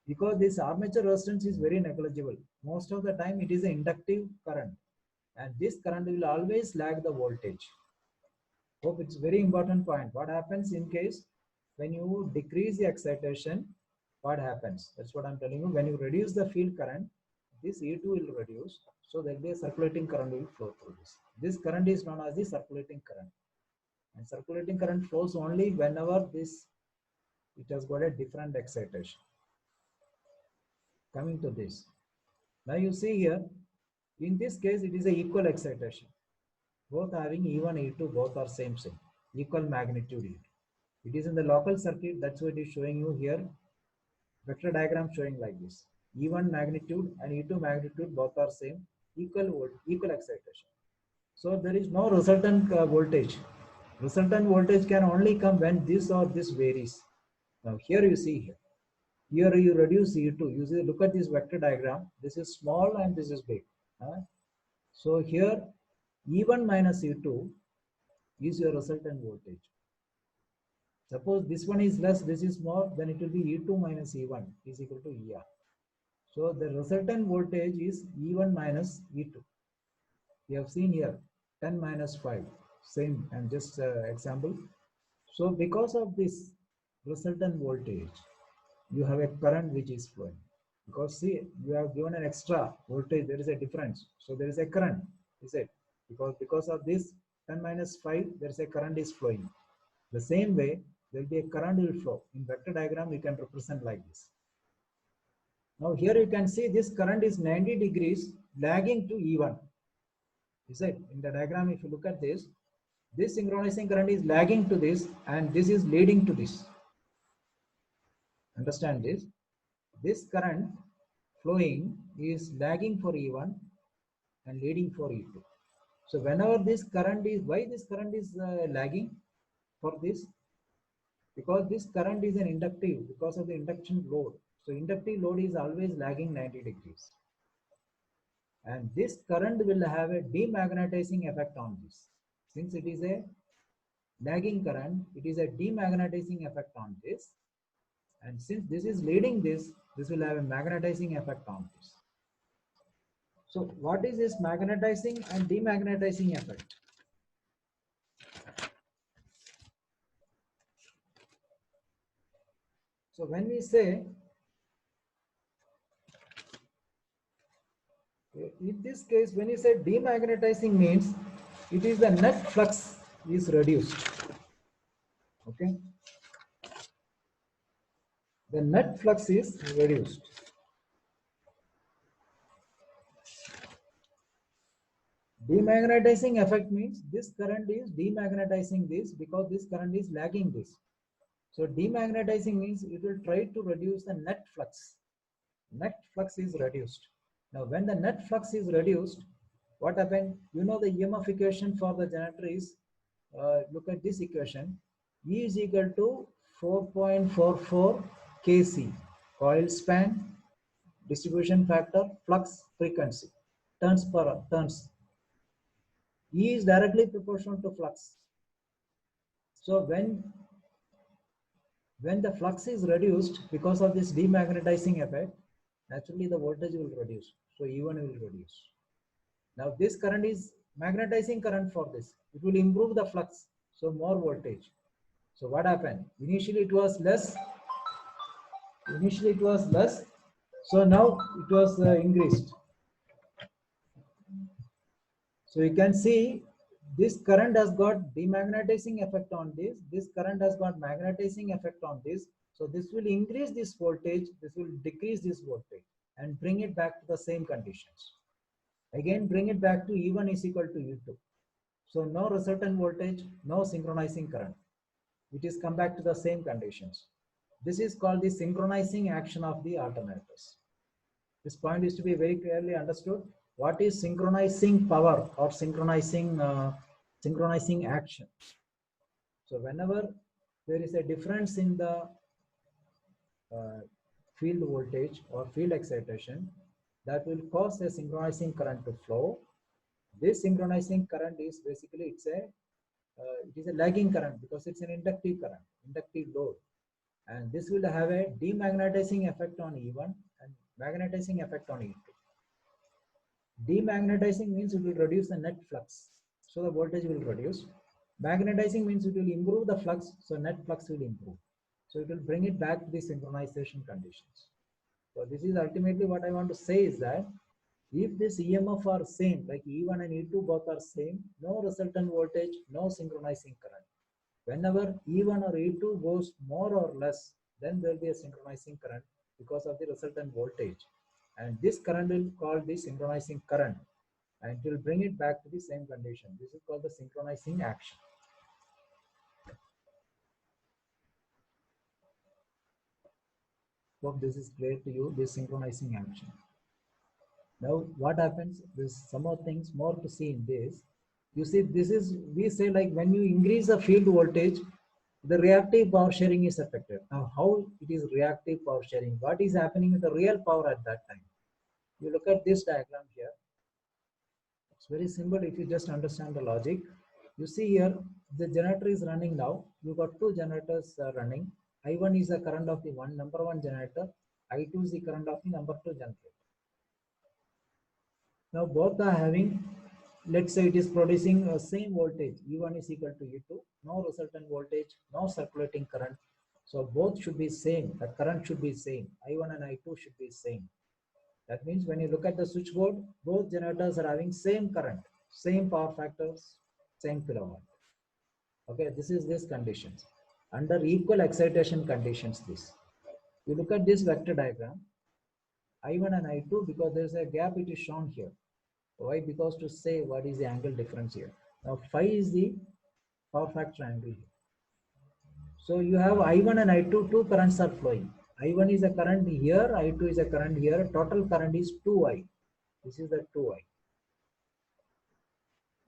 Because this armature resistance is very negligible. Most of the time, it is an inductive current. And this current will always lag the voltage. Hope it's very important point. What happens in case when you decrease the excitation, what happens? That's what I'm telling you. When you reduce the field current, this E2 will reduce. So there will be a circulating current will flow through this. This current is known as the circulating current. And circulating current flows only whenever it has got a different excitation. Coming to this. Now you see here, in this case, it is a equal excitation. Both having E1, E2, both are same, equal magnitude. It is in the local circuit, that's what it is showing you here. Vector diagram showing like this. E1 magnitude and E2 magnitude both are same, equal excitation. So there is no resultant voltage. Resultant voltage can only come when this or this varies. Now here you see here. Here you reduce E2. You see, look at this vector diagram. This is small and this is big. So here E1 minus E2 is your resultant voltage. Suppose this one is less, this is more, then it will be E2 minus E1 is equal to ER. So the resultant voltage is E1 minus E2. We have seen here 10 minus 5, same and just example. So because of this resultant voltage, you have a current which is flowing. Because see, you have given an extra voltage, there is a difference. So there is a current, is it? Because of this 10 minus 5, there is a current is flowing. The same way, there will be a current will flow. In vector diagram, you can represent like this. Now here you can see this current is 90 degrees lagging to E1. Is it? In the diagram, if you look at this synchronizing current is lagging to this and this is leading to this. Understand this? This current flowing is lagging for E1 and leading for E2. So whenever this current is, why this current is lagging for this? Because this current is an inductive because of the induction load. So inductive load is always lagging 90 degrees. And this current will have a demagnetizing effect on this. Since it is a lagging current, it is a demagnetizing effect on this. And since this is leading this will have a magnetizing effect on this. So what is this magnetizing and demagnetizing effect? So when we say, in this case, when you say demagnetizing means it is the net flux is reduced. Okay. The net flux is reduced. Demagnetizing effect means this current is demagnetizing this because this current is lagging this. So demagnetizing means it will try to reduce the net flux. Net flux is reduced. Now when the net flux is reduced, what happened? You know the EMF equation for the generator is, look at this equation, E is equal to 4.44 kc, coil span, distribution factor, flux, frequency, turns per turns. E is directly proportional to flux. So when the flux is reduced because of this demagnetizing effect, naturally the voltage will reduce. So E1 will reduce. Now this current is magnetizing current for this. It will improve the flux. So more voltage. So what happened? Initially it was less. So now it was increased. So you can see this current has got demagnetizing effect on this. This current has got magnetizing effect on this. So this will increase this voltage. This will decrease this voltage and bring it back to the same conditions. Again, bring it back to E1 is equal to E2. So no resultant voltage, no synchronizing current. It is come back to the same conditions. This is called the synchronizing action of the alternators. This point is to be very clearly understood. What is synchronizing power or synchronizing action? So whenever there is a difference in the field voltage or field excitation, that will cause a synchronizing current to flow. This synchronizing current is basically it is a lagging current because it's an inductive current, inductive load, and this will have a demagnetizing effect on E1 and magnetizing effect on E2. Demagnetizing means it will reduce the net flux, so the voltage will reduce. Magnetizing means it will improve the flux, so net flux will improve. So it will bring it back to the synchronization conditions. So this is ultimately what I want to say is that if this EMF are same, like E1 and E2 both are same, no resultant voltage, no synchronizing current. Whenever E1 or E2 goes more or less, then there will be a synchronizing current because of the resultant voltage. And this current will call the synchronizing current and it will bring it back to the same condition. This is called the synchronizing action. Hope this is clear to you, this synchronizing action. Now what happens, there's some more things more to see in this. You see, this is, we say like when you increase the field voltage, the reactive power sharing is affected. Now how it is reactive power sharing? What is happening with the real power at that time? You look at this diagram here. It's very simple if you just understand the logic. You see here, the generator is running now. You got two generators running. I1 is the current of the number one generator. I2 is the current of the number two generator. Now both are having, let's say it is producing a same voltage. E1 is equal to E2. No resultant voltage, no circulating current. So both should be same. The current should be same. I1 and I2 should be same. That means when you look at the switchboard, both generators are having same current, same power factors, same kilowatt. Okay, this is this conditions. Under equal excitation conditions, this. You look at this vector diagram, I1 and I2, because there is a gap, it is shown here. Why? Because to say what is the angle difference here. Now phi is the power factor angle here. So you have I1 and I2, two currents are flowing. I1 is a current here, I2 is a current here. Total current is 2I. This is the 2I.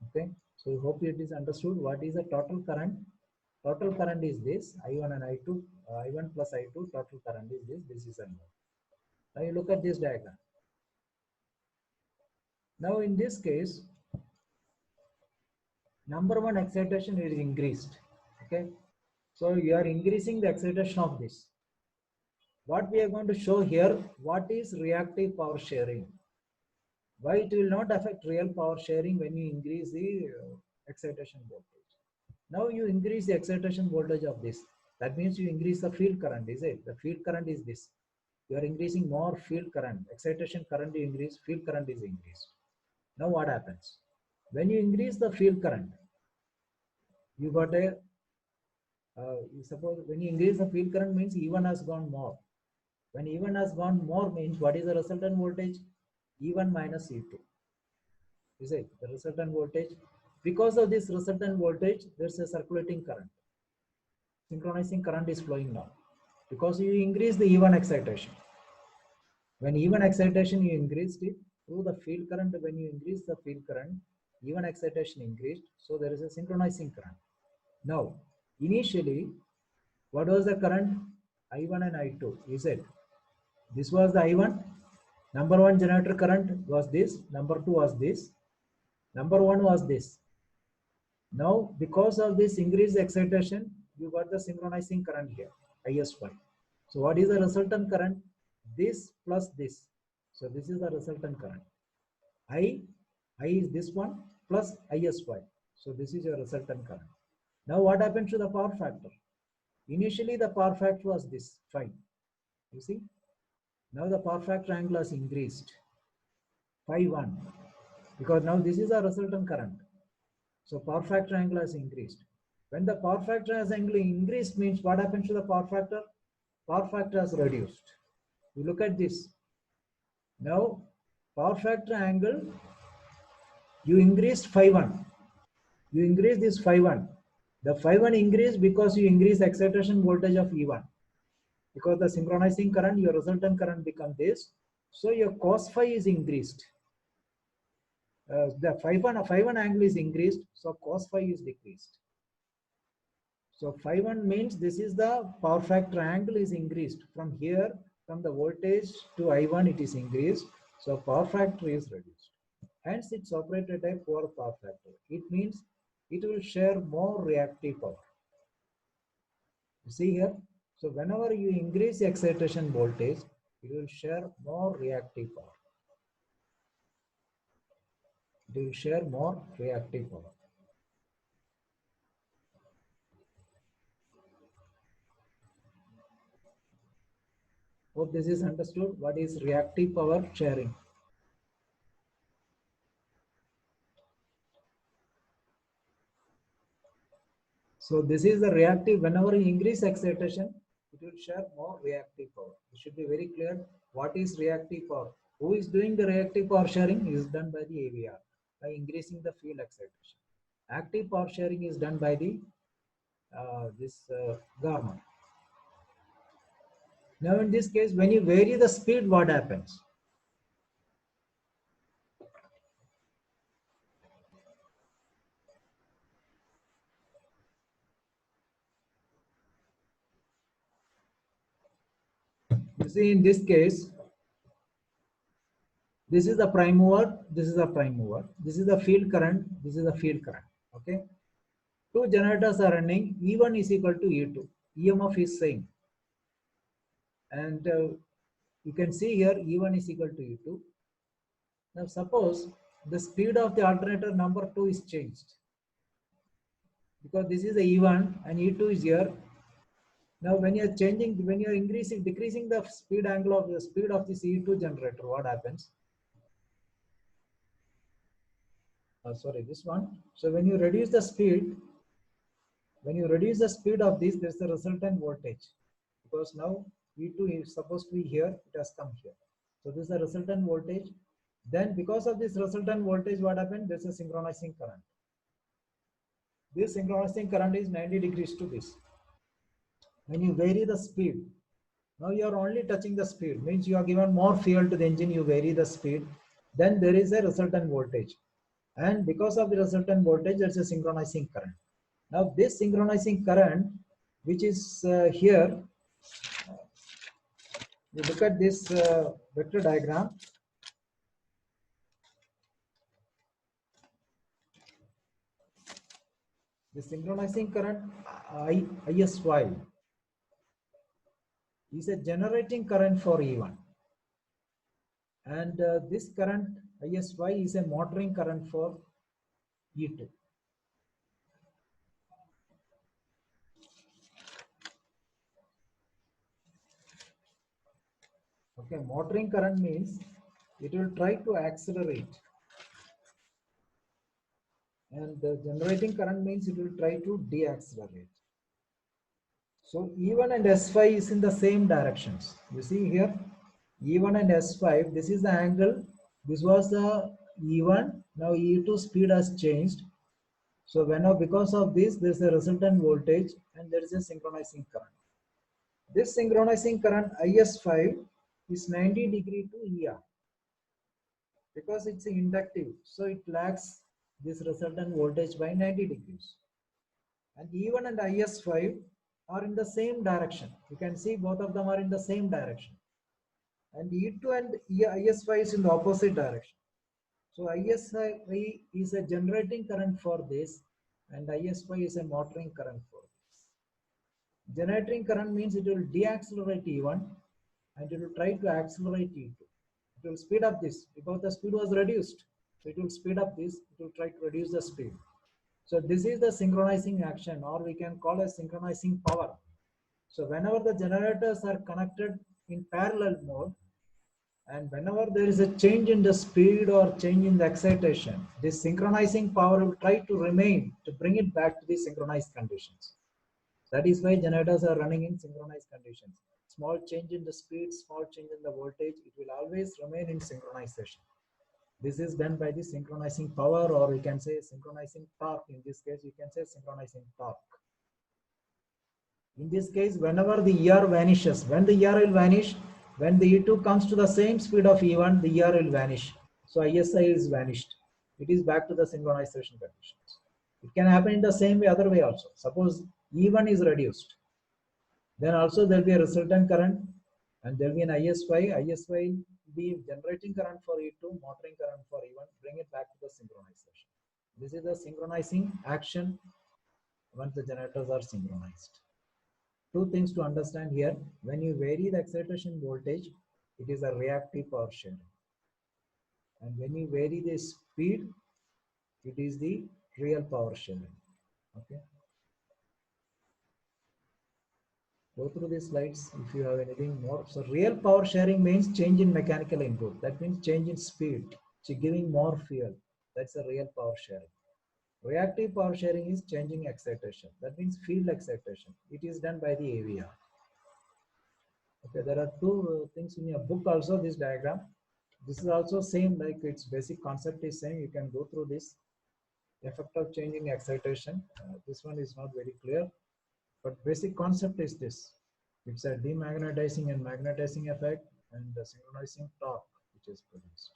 Okay, so I hope it is understood what is the total current. Total current is this, I1 and I2, I1 plus I2, total current is this is a load. Now you look at this diagram. Now in this case, number one excitation is increased. Okay, so you are increasing the excitation of this. What we are going to show here, what is reactive power sharing? Why it will not affect real power sharing when you increase the excitation voltage? Now you increase the excitation voltage of this. That means you increase the field current, is it? The field current is this. You are increasing more field current. Excitation current you increase, field current is increased. Now what happens? When you increase the field current, you got a, suppose when you increase the field current means E1 has gone more. When E1 has gone more means what is the resultant voltage? E1 minus E2. Is it the resultant voltage? Because of this resultant voltage, there's a circulating current. Synchronizing current is flowing now. Because you increase the E1 excitation. When E1 excitation you increased it through the field current, when you increase the field current, E1 excitation increased, so there is a synchronizing current. Now, initially, what was the current? I1 and I2, is it? This was the I1. Number one generator current was this, number two was this, number one was this. Now, because of this increased excitation, you got the synchronizing current here, IS5. So what is the resultant current? This plus this. So this is the resultant current. I is this one plus IS5. So this is your resultant current. Now what happens to the power factor? Initially the power factor was this, 5. You see? Now the power factor angle has increased. 5-1. Because now this is a resultant current. So power factor angle has increased. When the power factor has angle increased means what happens to the power factor? Power factor has reduced. You look at this. Now power factor angle, you increased 5-1. You increase this 5-1. The 5-1 increased because you increase excitation voltage of E1. Because the synchronizing current, your resultant current becomes this. So your cos phi is increased. The 5-1 angle is increased, so cos phi is decreased. So 5-1 means this is the power factor angle is increased. From here, from the voltage to I1 it is increased. So power factor is reduced. Hence it's operated at poor power factor. It means it will share more reactive power. You see here? So whenever you increase the excitation voltage, it will share more reactive power. It will share more reactive power. Hope this is understood. What is reactive power sharing? So this is the reactive. Whenever you increase excitation, it will share more reactive power. It should be very clear. What is reactive power? Who is doing the reactive power sharing? Is done by the AVR by increasing the field excitation. Active power sharing is done by the Garman. Now in this case, when you vary the speed, what happens? You see, in this case, this is the prime mover, this is the prime mover, this is the field current, this is the field current. Okay. Two generators are running, E1 is equal to E2. EMF is same. And you can see here E1 is equal to E2. Now suppose the speed of the alternator number 2 is changed. Because this is the E1 and E2 is here. Now when you are changing, when you are decreasing the speed angle of the speed of this E2 generator, what happens? Sorry, this one. So when you reduce the speed, of this, there's a resultant voltage. Because now E2 is supposed to be here, it has come here. So this is the resultant voltage. Then because of this resultant voltage, what happened? There's a synchronizing current. This synchronizing current is 90 degrees to this. When you vary the speed, now you are only touching the speed, means you are given more fuel to the engine, you vary the speed, then there is a resultant voltage. And because of the resultant voltage, there's a synchronizing current. Now this synchronizing current, which is here, you look at this vector diagram. The synchronizing current ISY is a generating current for E1. And this current ISY is a motoring current for E2. Okay, motoring current means it will try to accelerate. And the generating current means it will try to deaccelerate. So E1 and S5 is in the same directions. You see here, E1 and S5, this is the angle. This was the E1. Now E2 speed has changed. So because of this, there is a resultant voltage and there is a synchronizing current. This synchronizing current IS5 is 90 degree to ER because it's inductive. So it lags this resultant voltage by 90 degrees. And E1 and IS5 are in the same direction. You can see both of them are in the same direction. And E2 and IS5 is in the opposite direction. So IS5 is a generating current for this and IS5 is a motoring current for this. Generating current means it will deaccelerate E1 and it will try to accelerate E2. It will speed up this because the speed was reduced. So it will speed up this, it will try to reduce the speed. So this is the synchronizing action, or we can call as synchronizing power. So whenever the generators are connected in parallel mode, and whenever there is a change in the speed or change in the excitation, this synchronizing power will try to remain to bring it back to the synchronized conditions. That is why generators are running in synchronized conditions. Small change in the speed, small change in the voltage, it will always remain in synchronization. This is done by the synchronizing power, or we can say synchronizing torque. In this case, you can say synchronizing torque. In this case, whenever the ER vanishes, when the ER will vanish, when the E2 comes to the same speed of E1, the ER will vanish. So ISI is vanished. It is back to the synchronization conditions. It can happen in the same way, other way also. Suppose E1 is reduced, then also there will be a resultant current and there will be an ISY. ISY will be generating current for E2, motoring current for E1, bring it back to the synchronization. This is the synchronizing action once the generators are synchronized. Two things to understand here. When you vary the excitation voltage, it is a reactive power sharing. And when you vary the speed, it is the real power sharing. Okay. Go through these slides if you have anything more. So real power sharing means change in mechanical input. That means change in speed. So giving more fuel. That's a real power sharing. Reactive power sharing is changing excitation. That means field excitation. It is done by the AVR. Okay, there are two things in your book also, this diagram. This is also same, like its basic concept is same. You can go through this. Effect of changing excitation. This one is not very clear, but basic concept is this. It's a demagnetizing and magnetizing effect and the synchronizing torque which is produced.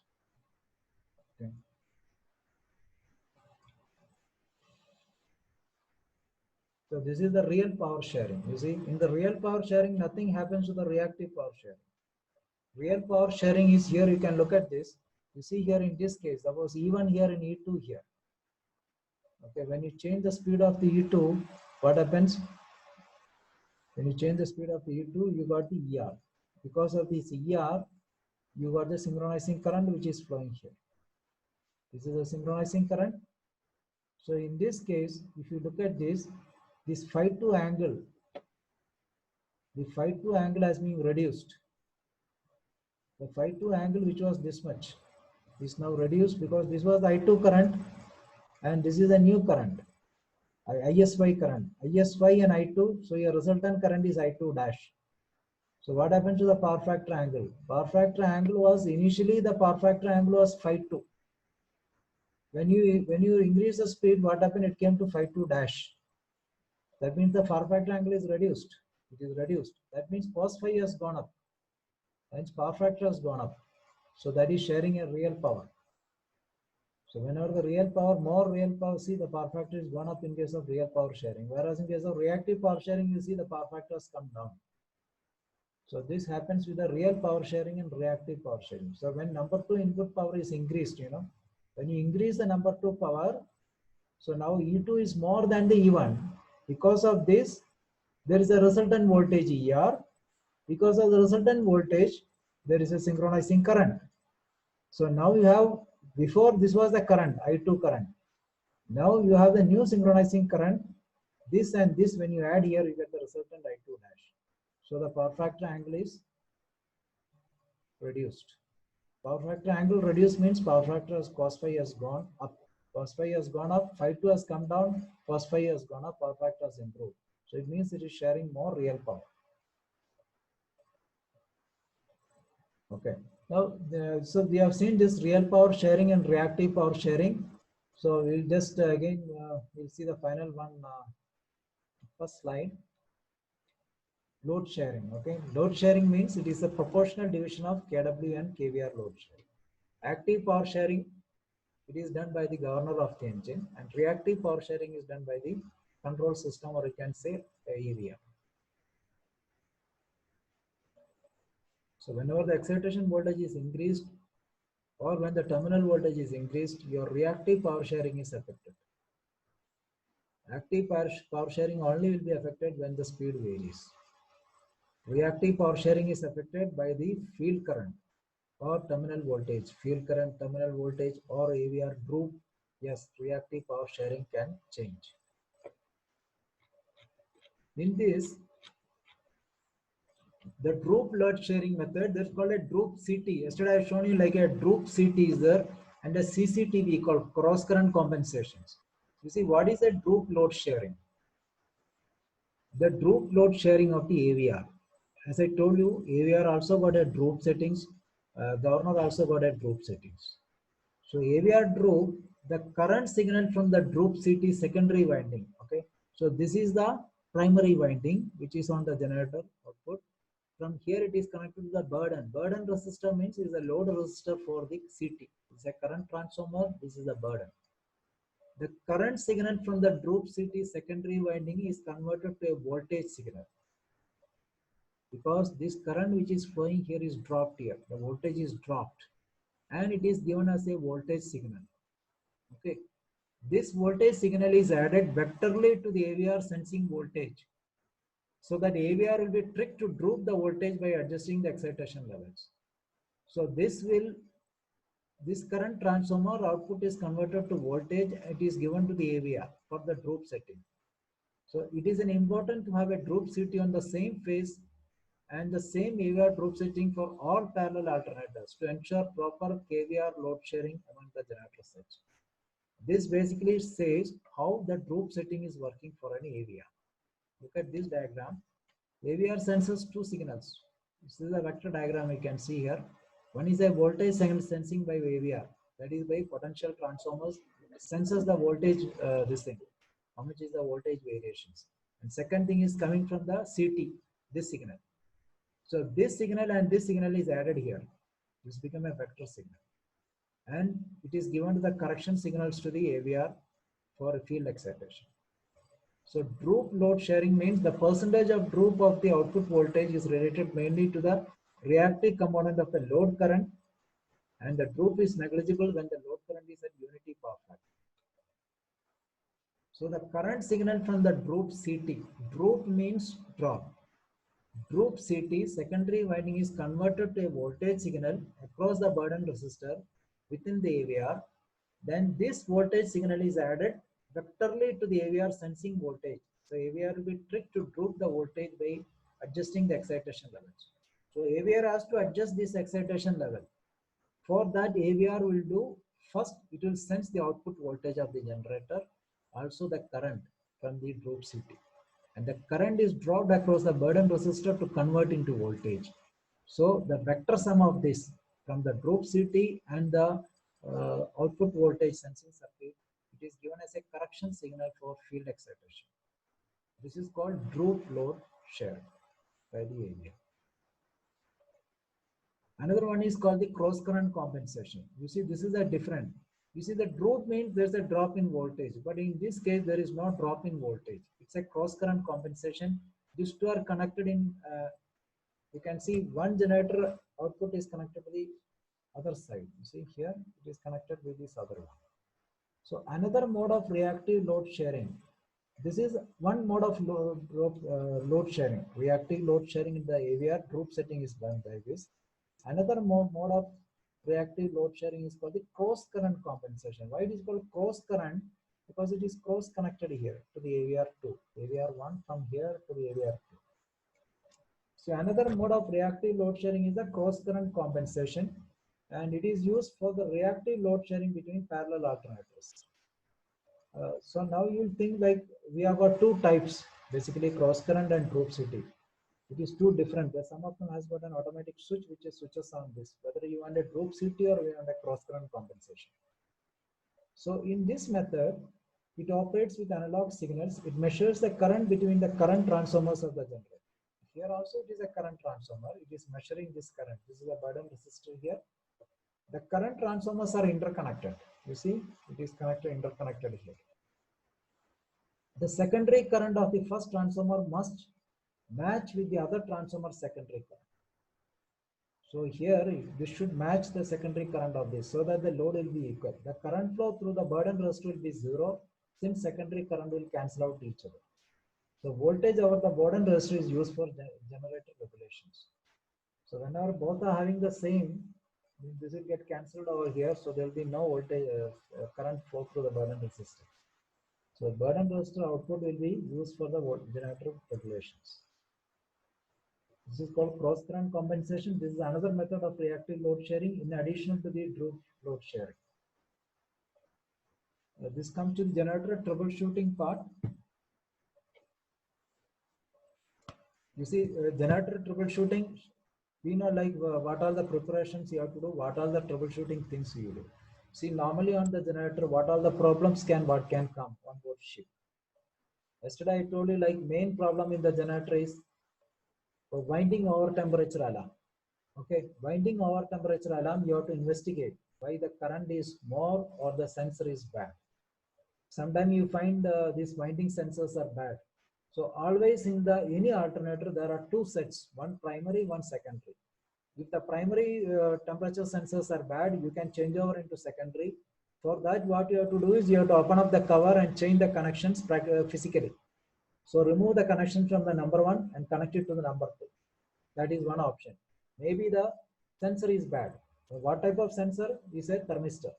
Okay. So this is the real power sharing. You see, in the real power sharing, nothing happens to the reactive power sharing. Real power sharing is here. You can look at this. You see here in this case, suppose E1 here and E2 here. Okay, when you change the speed of the E2, what happens? When you change the speed of the E2, you got the ER. Because of this ER, you got the synchronizing current which is flowing here. This is a synchronizing current. So in this case, if you look at this phi2 angle, the phi2 angle has been reduced. The phi2 angle which was this much is now reduced because this was I2 current and this is a new current, ISY current, ISY and I2. So your resultant current is I2 dash. So what happened to the power factor angle? Power factor angle was initially the power factor angle was phi2. When you increase the speed, what happened? It came to phi2 dash. That means the power factor angle is reduced. It is reduced. That means cos phi has gone up. Hence power factor has gone up. So that is sharing a real power. So whenever the real power, more real power, see the power factor is gone up in case of real power sharing. Whereas in case of reactive power sharing, you see the power factor has come down. So this happens with the real power sharing and reactive power sharing. So when number 2 input power is increased, when you increase the number 2 power, so now E2 is more than the E1. Because of this, there is a resultant voltage ER. Because of the resultant voltage, there is a synchronizing current. So now you have, before this was the current, I2 current. Now you have the new synchronizing current. This and this, when you add here, you get the resultant I2 dash. So the power factor angle is reduced. Power factor angle reduced means power factor as cos phi has gone up. Cos phi has gone up, phi2 has come down, cos phi has gone up, power factor has improved. So it means it is sharing more real power. Okay. Now, so we have seen this real power sharing and reactive power sharing. So we'll just again, we'll see the final one, first slide. Load sharing. Okay. Load sharing means it is a proportional division of kW and kVR load sharing. Active power sharing, it is done by the governor of the engine, and reactive power sharing is done by the control system, or you can say AVR. So whenever the excitation voltage is increased or when the terminal voltage is increased, your reactive power sharing is affected. Active power sharing only will be affected when the speed varies. Reactive power sharing is affected by the field current or terminal voltage. Field current, terminal voltage, or AVR droop. Yes, reactive power sharing can change. In this, the droop load sharing method, that's called a droop CT. Yesterday I've shown you like a droop CT is there and a CCTV called cross current compensations. You see, what is a droop load sharing? The droop load sharing of the AVR. As I told you, AVR also got a droop settings. Governor also got a droop settings. So AVR droop, the current signal from the droop CT secondary winding. Okay. So this is the primary winding, which is on the generator output. From here it is connected to the burden. Burden resistor means is a load resistor for the CT. It's a current transformer. This is the burden. The current signal from the droop CT secondary winding is converted to a voltage signal. Because this current which is flowing here is dropped here. The voltage is dropped and it is given as a voltage signal. Okay. This voltage signal is added vectorly to the AVR sensing voltage. So that AVR will be tricked to droop the voltage by adjusting the excitation levels. So this current transformer output is converted to voltage. It is given to the AVR for the droop setting. So it is an important to have a droop CT on the same phase and the same AVR droop setting for all parallel alternators to ensure proper KVR load sharing among the generator sets. This basically says how the droop setting is working for an AVR. Look at this diagram. AVR senses two signals. This is a vector diagram you can see here. One is a voltage signal sensing by AVR, that is by potential transformers. It senses the voltage, this thing, how much is the voltage variations. And second thing is coming from the CT. this signal. So this signal and this signal is added here. This become a vector signal. And it is given to the correction signals to the AVR for field excitation. So droop load sharing means the percentage of droop of the output voltage is related mainly to the reactive component of the load current, and the droop is negligible when the load current is at unity power factor. So the current signal from the droop CT, droop means drop. Droop CT secondary winding is converted to a voltage signal across the burden resistor within the AVR. Then this voltage signal is added vectorly to the AVR sensing voltage. So AVR will be tricked to droop the voltage by adjusting the excitation levels. So AVR has to adjust this excitation level. For that, AVR will do first, it will sense the output voltage of the generator, also the current from the droop CT. And the current is dropped across the burden resistor to convert into voltage. So the vector sum of this from the droop CT and the output voltage sensing circuit, it is given as a correction signal for field excitation. This is called droop load share by the AVR. Another one is called the cross current compensation. You see, this is a different. You see, the droop means there's a drop in voltage, but in this case, there is no drop in voltage. It's a cross current compensation. These two are connected in, you can see one generator output is connected to the other side. You see here, it is connected with this other one. So another mode of reactive load sharing. This is one mode of load sharing. Reactive load sharing in the AVR droop setting is done by this. Another mode of reactive load sharing is called the cross current compensation. Why it is called cross current? Because it is cross connected here to the AVR2, AVR1 from here to the AVR2. So another mode of reactive load sharing is the cross current compensation, and it is used for the reactive load sharing between parallel alternators. So now you'll think like we have got two types, basically cross current and droop CT. It is two different. Some of them has got an automatic switch which is switches on this, whether you want a droop CT or you want a cross current compensation. So in this method, it operates with analog signals. It measures the current between the current transformers of the generator. Here also it is a current transformer. It is measuring this current. This is a burden resistor here. The current transformers are interconnected. You see, it is interconnected here. The secondary current of the first transformer must match with the other transformer secondary current. So here this should match the secondary current of this so that the load will be equal. The current flow through the burden resistor will be zero since secondary current will cancel out each other. So voltage over the burden resistor is used for generator regulations. So whenever both are having the same, this will get cancelled over here. So there will be no voltage current flow through the burden resistor. So burden resistor output will be used for the generator regulations. This is called cross current compensation. This is another method of reactive load sharing in addition to the droop load sharing. This comes to the generator troubleshooting part. You see, generator troubleshooting, we know like what are the preparations you have to do, what are the troubleshooting things you do. See, normally on the generator, what all the problems what can come on board ship. Yesterday I told you like main problem in the generator is winding over temperature alarm. Okay, winding over temperature alarm, you have to investigate why the current is more or the sensor is bad. Sometimes you find these winding sensors are bad. So always in the any alternator, there are two sets, one primary, one secondary. If the primary temperature sensors are bad, you can change over into secondary. For that, what you have to do is you have to open up the cover and change the connections physically. So remove the connection from the number one and connect it to the number two. That is one option. Maybe the sensor is bad. So what type of sensor? Is a thermistor.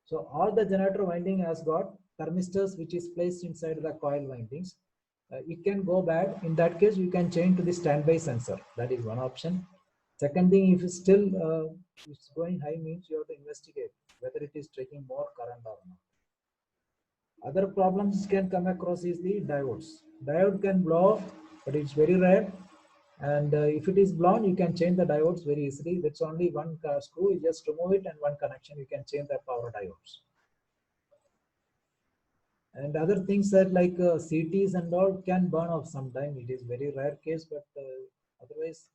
So all the generator winding has got thermistors which is placed inside the coil windings. It can go bad. In that case, you can change to the standby sensor. That is one option. Second thing, if it's still it's going high, means you have to investigate whether it is taking more current or not. Other problems can come across is the diodes. Diode can blow off, but it's very rare. And if it is blown, you can change the diodes very easily. That's only one screw. You just remove it and one connection. You can change the power diodes. And other things that like CTs and all can burn off sometime. It is very rare case, but otherwise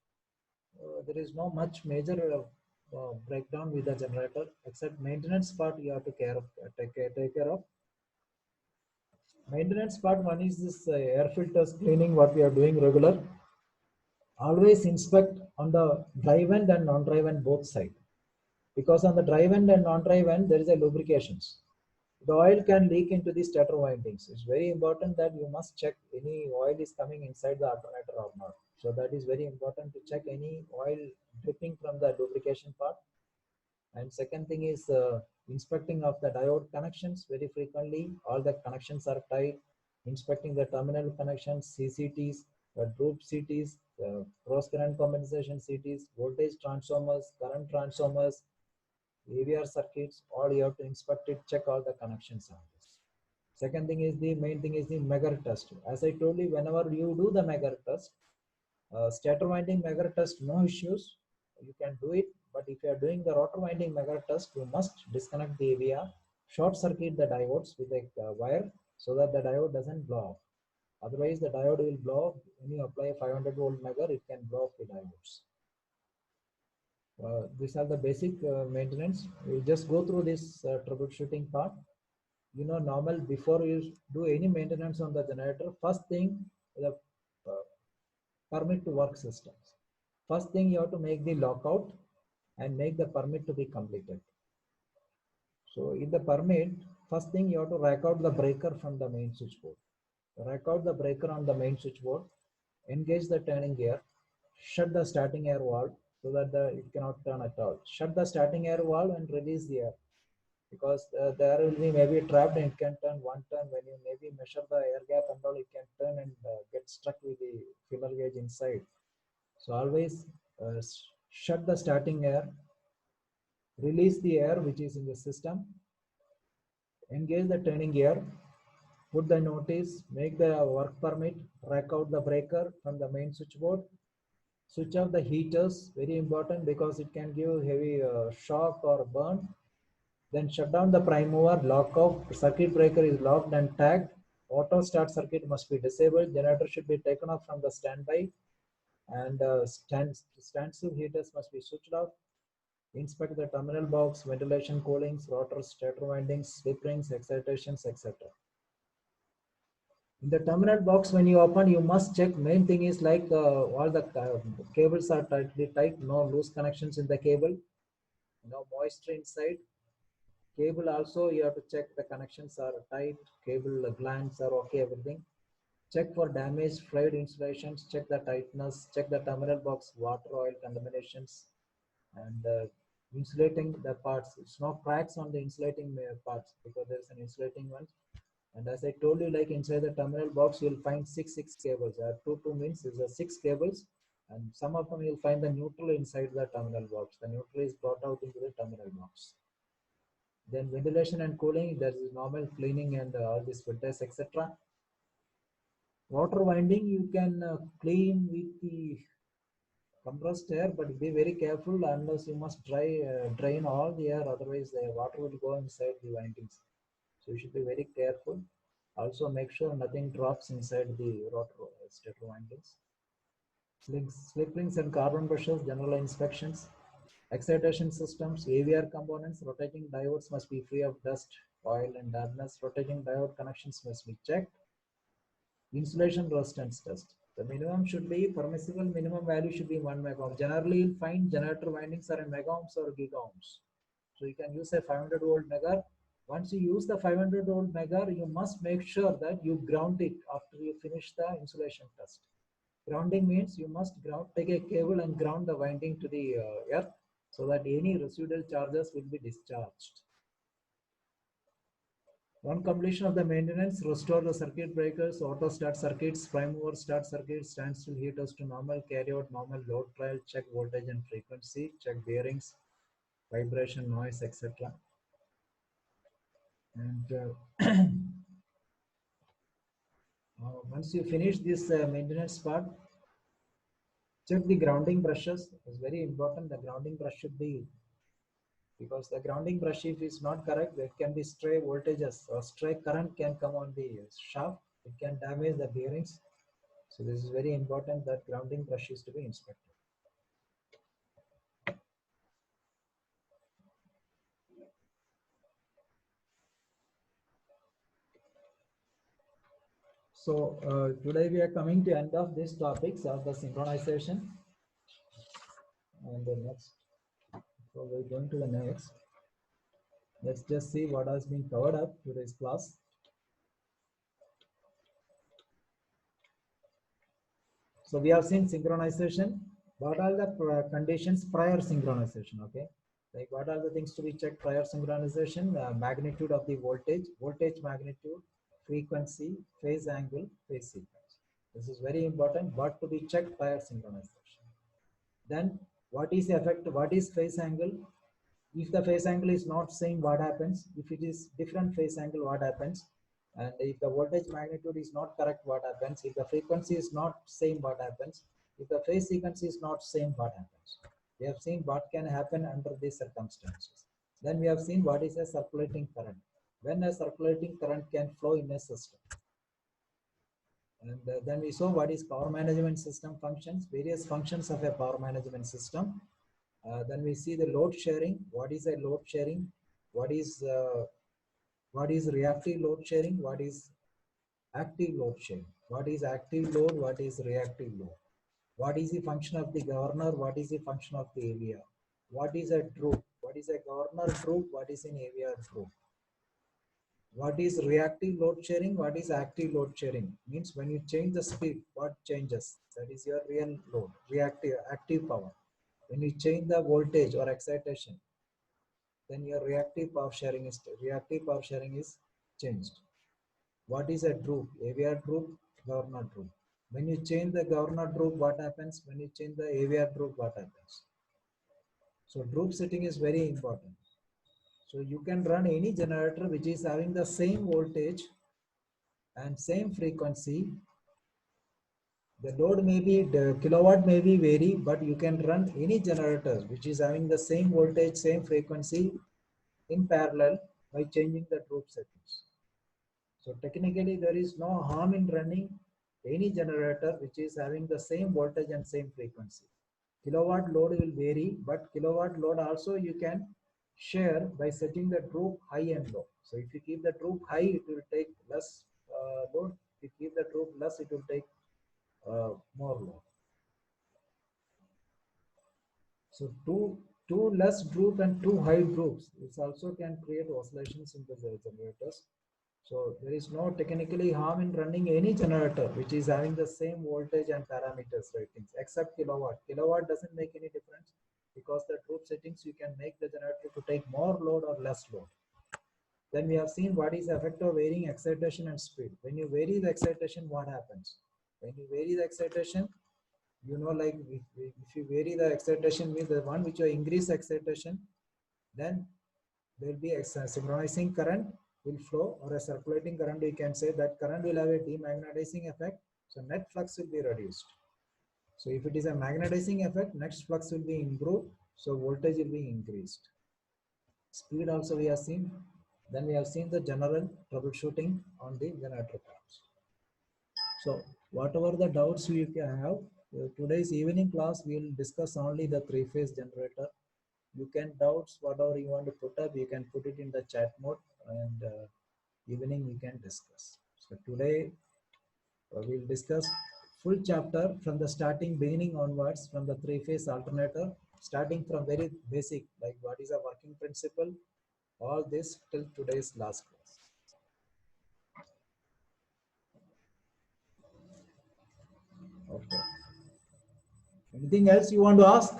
there is no much major breakdown with the generator, except maintenance part you have to take care of. Maintenance part one is this air filters cleaning, what we are doing regular. Always inspect on the drive end and non-drive end both side, because on the drive end and non-drive end there is a lubrications. The oil can leak into the stator windings. It's very important that you must check any oil is coming inside the alternator or not. So that is very important to check any oil dripping from the lubrication part. And second thing is inspecting of the diode connections very frequently. All the connections are tight. Inspecting the terminal connections, CCTs, droop CTs, cross current compensation CTs, voltage transformers, current transformers, AVR circuits. All you have to inspect it, check all the connections on this. Second thing is the main thing is the Megger test. As I told you, whenever you do the Megger test, stator winding Megger test, no issues. You can do it. But if you are doing the rotor winding Megger test, you must disconnect the AVR, short circuit the diodes with a wire so that the diode doesn't blow off. Otherwise, the diode will blow off. When you apply a 500 volt Megger, it can blow off the diodes. These are the basic maintenance. We just go through this troubleshooting part. You know, normal before you do any maintenance on the generator, first thing the uh, permit to work systems. First thing you have to make the lockout and make the permit to be completed. So in the permit, first thing you have to rack out the breaker from the main switchboard. Rack out the breaker on the main switchboard, engage the turning gear, shut the starting air valve so that it cannot turn at all. Shut the starting air valve and release the air, because the air will be maybe trapped and it can turn one turn. When you maybe measure the air gap and all, it can turn and get stuck with the filler gauge inside. So always shut the starting air, release the air which is in the system, engage the turning gear, put the notice, make the work permit, rack out the breaker from the main switchboard, switch off the heaters, very important because it can give heavy shock or burn. Then shut down the prime mover, lock off, circuit breaker is locked and tagged. Auto start circuit must be disabled. Generator should be taken off from the standby, and standstill heaters must be switched off. Inspect the terminal box, ventilation, coolings, rotors, stator windings, slip rings, excitations, etc. In the terminal box, when you open, you must check. Main thing is like all the cables are tightly tight, no loose connections in the cable, no moisture inside. Cable also you have to check the connections are tight, cable glands are okay, everything. Check for damaged frayed insulations, check the tightness, check the terminal box water oil contaminations, and insulating the parts. It's no cracks on the insulating parts because there's an insulating one. And as I told you, like inside the terminal box, you'll find six cables. Two means is six cables, and some of them you'll find the neutral inside the terminal box. The neutral is brought out into the terminal box. Then ventilation and cooling, there is normal cleaning and all these filters, etc. Water winding, you can clean with the compressed air, but be very careful unless you must drain all the air, otherwise the water will go inside the windings. So you should be very careful. Also make sure nothing drops inside the rotor stator windings. Slip rings and carbon brushes, general inspections. Excitation systems, AVR components, rotating diodes must be free of dust, oil and dampness. Rotating diode connections must be checked. Insulation resistance test. The minimum should be permissible minimum value should be 1 megaohm. Generally, you'll find generator windings are in megaohms or gigaohms. So you can use a 500 volt Megger. Once you use the 500 volt Megger, you must make sure that you ground it after you finish the insulation test. Grounding means you must take a cable and ground the winding to the earth so that any residual charges will be discharged. On completion of the maintenance, restore the circuit breakers, auto start circuits, prime mover start circuits, standstill heaters to normal, carry out normal load trial, check voltage and frequency, check bearings, vibration, noise, etc. And once you finish this maintenance part, check the grounding brushes. It's very important. The grounding brush should be because the grounding brush if is not correct, there can be stray voltages or stray current can come on the shaft. It can damage the bearings. So this is very important that grounding brush is to be inspected. So today we are coming to end of this topics of the synchronization, and the next, so we're going to the next. Let's just see what has been covered up today's class. So we have seen synchronization. What are the conditions prior synchronization? Okay, like what are the things to be checked prior synchronization? Magnitude of the voltage magnitude, frequency, phase angle, phase sequence. This is very important. What to be checked prior synchronization. Then what is the effect? What is phase angle? If the phase angle is not same, what happens? If it is different phase angle, what happens? And if the voltage magnitude is not correct, what happens? If the frequency is not same, what happens? If the phase sequence is not same, what happens? We have seen what can happen under these circumstances. Then we have seen what is a circulating current. When a circulating current can flow in a system. And then we saw what is power management system functions, various functions of a power management system. Then we see the load sharing. What is a load sharing? What is reactive load sharing? What is active load sharing? What is active load? What is reactive load? What is the function of the governor? What is the function of the AVR? What is a droop? What is a governor droop? What is an AVR droop? What is reactive load sharing? What is active load sharing? Means when you change the speed, what changes? That is your real load, reactive, active power. When you change the voltage or excitation, then your reactive power sharing is changed. What is a droop? AVR droop, governor droop. When you change the governor droop, what happens? When you change the AVR droop, what happens? So droop setting is very important. So you can run any generator which is having the same voltage and same frequency. The load may be, the kilowatt may be vary, but you can run any generator which is having the same voltage, same frequency in parallel by changing the droop settings. So technically there is no harm in running any generator which is having the same voltage and same frequency. Kilowatt load will vary, but kilowatt load also you can share by setting the droop high and low. So if you keep the droop high, it will take less load. If you keep the droop less, it will take more load. So too less droop and too high droops, it also can create oscillations in the generators. So there is no technically harm in running any generator which is having the same voltage and parameters ratings except kilowatt. Kilowatt doesn't make any difference because the droop settings you can make the generator to take more load or less load. Then we have seen what is the effect of varying excitation and speed. When you vary the excitation, what happens? When you vary the excitation, you know, like if you vary the excitation with the one which you increase excitation, then there will be a synchronizing current will flow, or a circulating current. We can say that current will have a demagnetizing effect, so net flux will be reduced. So if it is a magnetizing effect, net flux will be improved, so voltage will be increased. Speed also we have seen. Then we have seen the general troubleshooting on the generator parts. So whatever the doubts you can have, today's evening class we will discuss only the three-phase generator. You can doubts whatever you want to put up, you can put it in the chat mode, and evening we can discuss. So today we'll discuss full chapter from the beginning onwards, from the three-phase alternator, starting from very basic, like what is a working principle, all this till today's last class. Okay. Anything else you want to ask?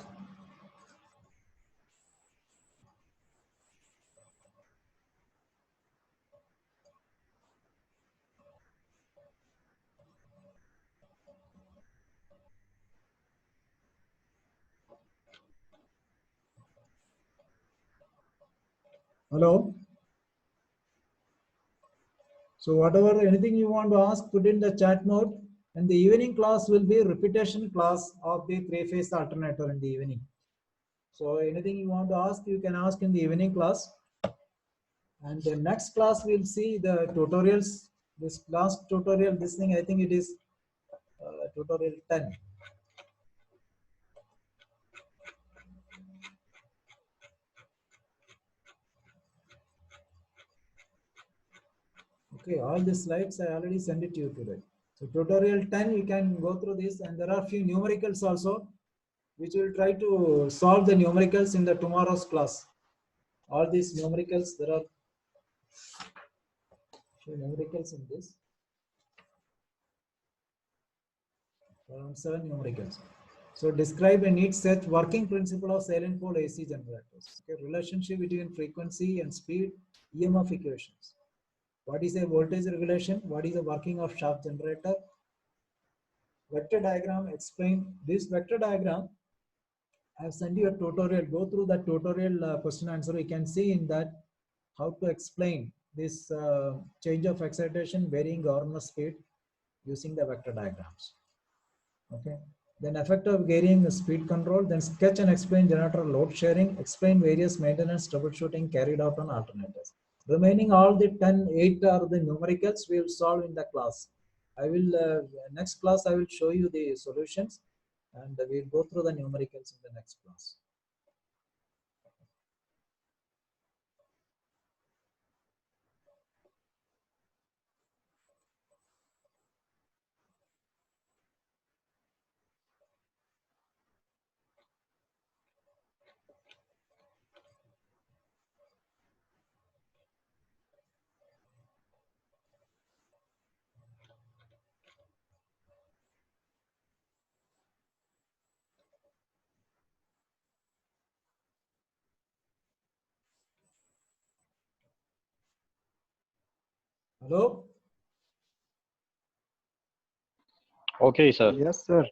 Hello? So whatever, anything you want to ask, put in the chat mode. And the evening class will be repetition class of the three-phase alternator in the evening. So anything you want to ask, you can ask in the evening class. And the next class we'll see the tutorials. This last tutorial, this thing, I think it is tutorial 10. Okay, all the slides I already sent it to you today. So tutorial 10, you can go through this, and there are few numericals also, which will try to solve the numericals in the tomorrow's class. All these numericals, there are few numericals in this. Around 7 numericals. So describe a neat set working principle of silent pole AC generators. Okay, relationship between frequency and speed, EMF equations. What is a voltage regulation? What is the working of shaft generator? Vector diagram, explain this vector diagram. I have sent you a tutorial. Go through the tutorial question answer. You can see in that how to explain this change of excitation, varying governor speed using the vector diagrams. Okay. Then effect of varying speed control. Then sketch and explain generator load sharing. Explain various maintenance troubleshooting carried out on alternators. Remaining all the 8 are the numericals we will solve in the class. I will next class I will show you the solutions, and we will go through the numericals in the next class. Hello? Okay, sir. Yes, sir.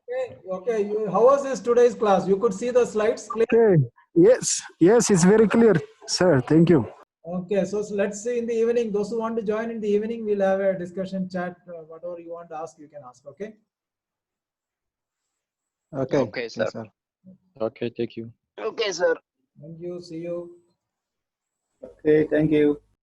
Okay. How was this today's class? You could see the slides clear? Okay. Yes, it's very clear, sir. Thank you. Okay, so let's see in the evening. Those who want to join in the evening, we'll have a discussion chat. Whatever you want to ask, you can ask. Okay. Okay. Okay, sir. Okay, thank you. Okay, sir. Thank you. See you. Okay, thank you.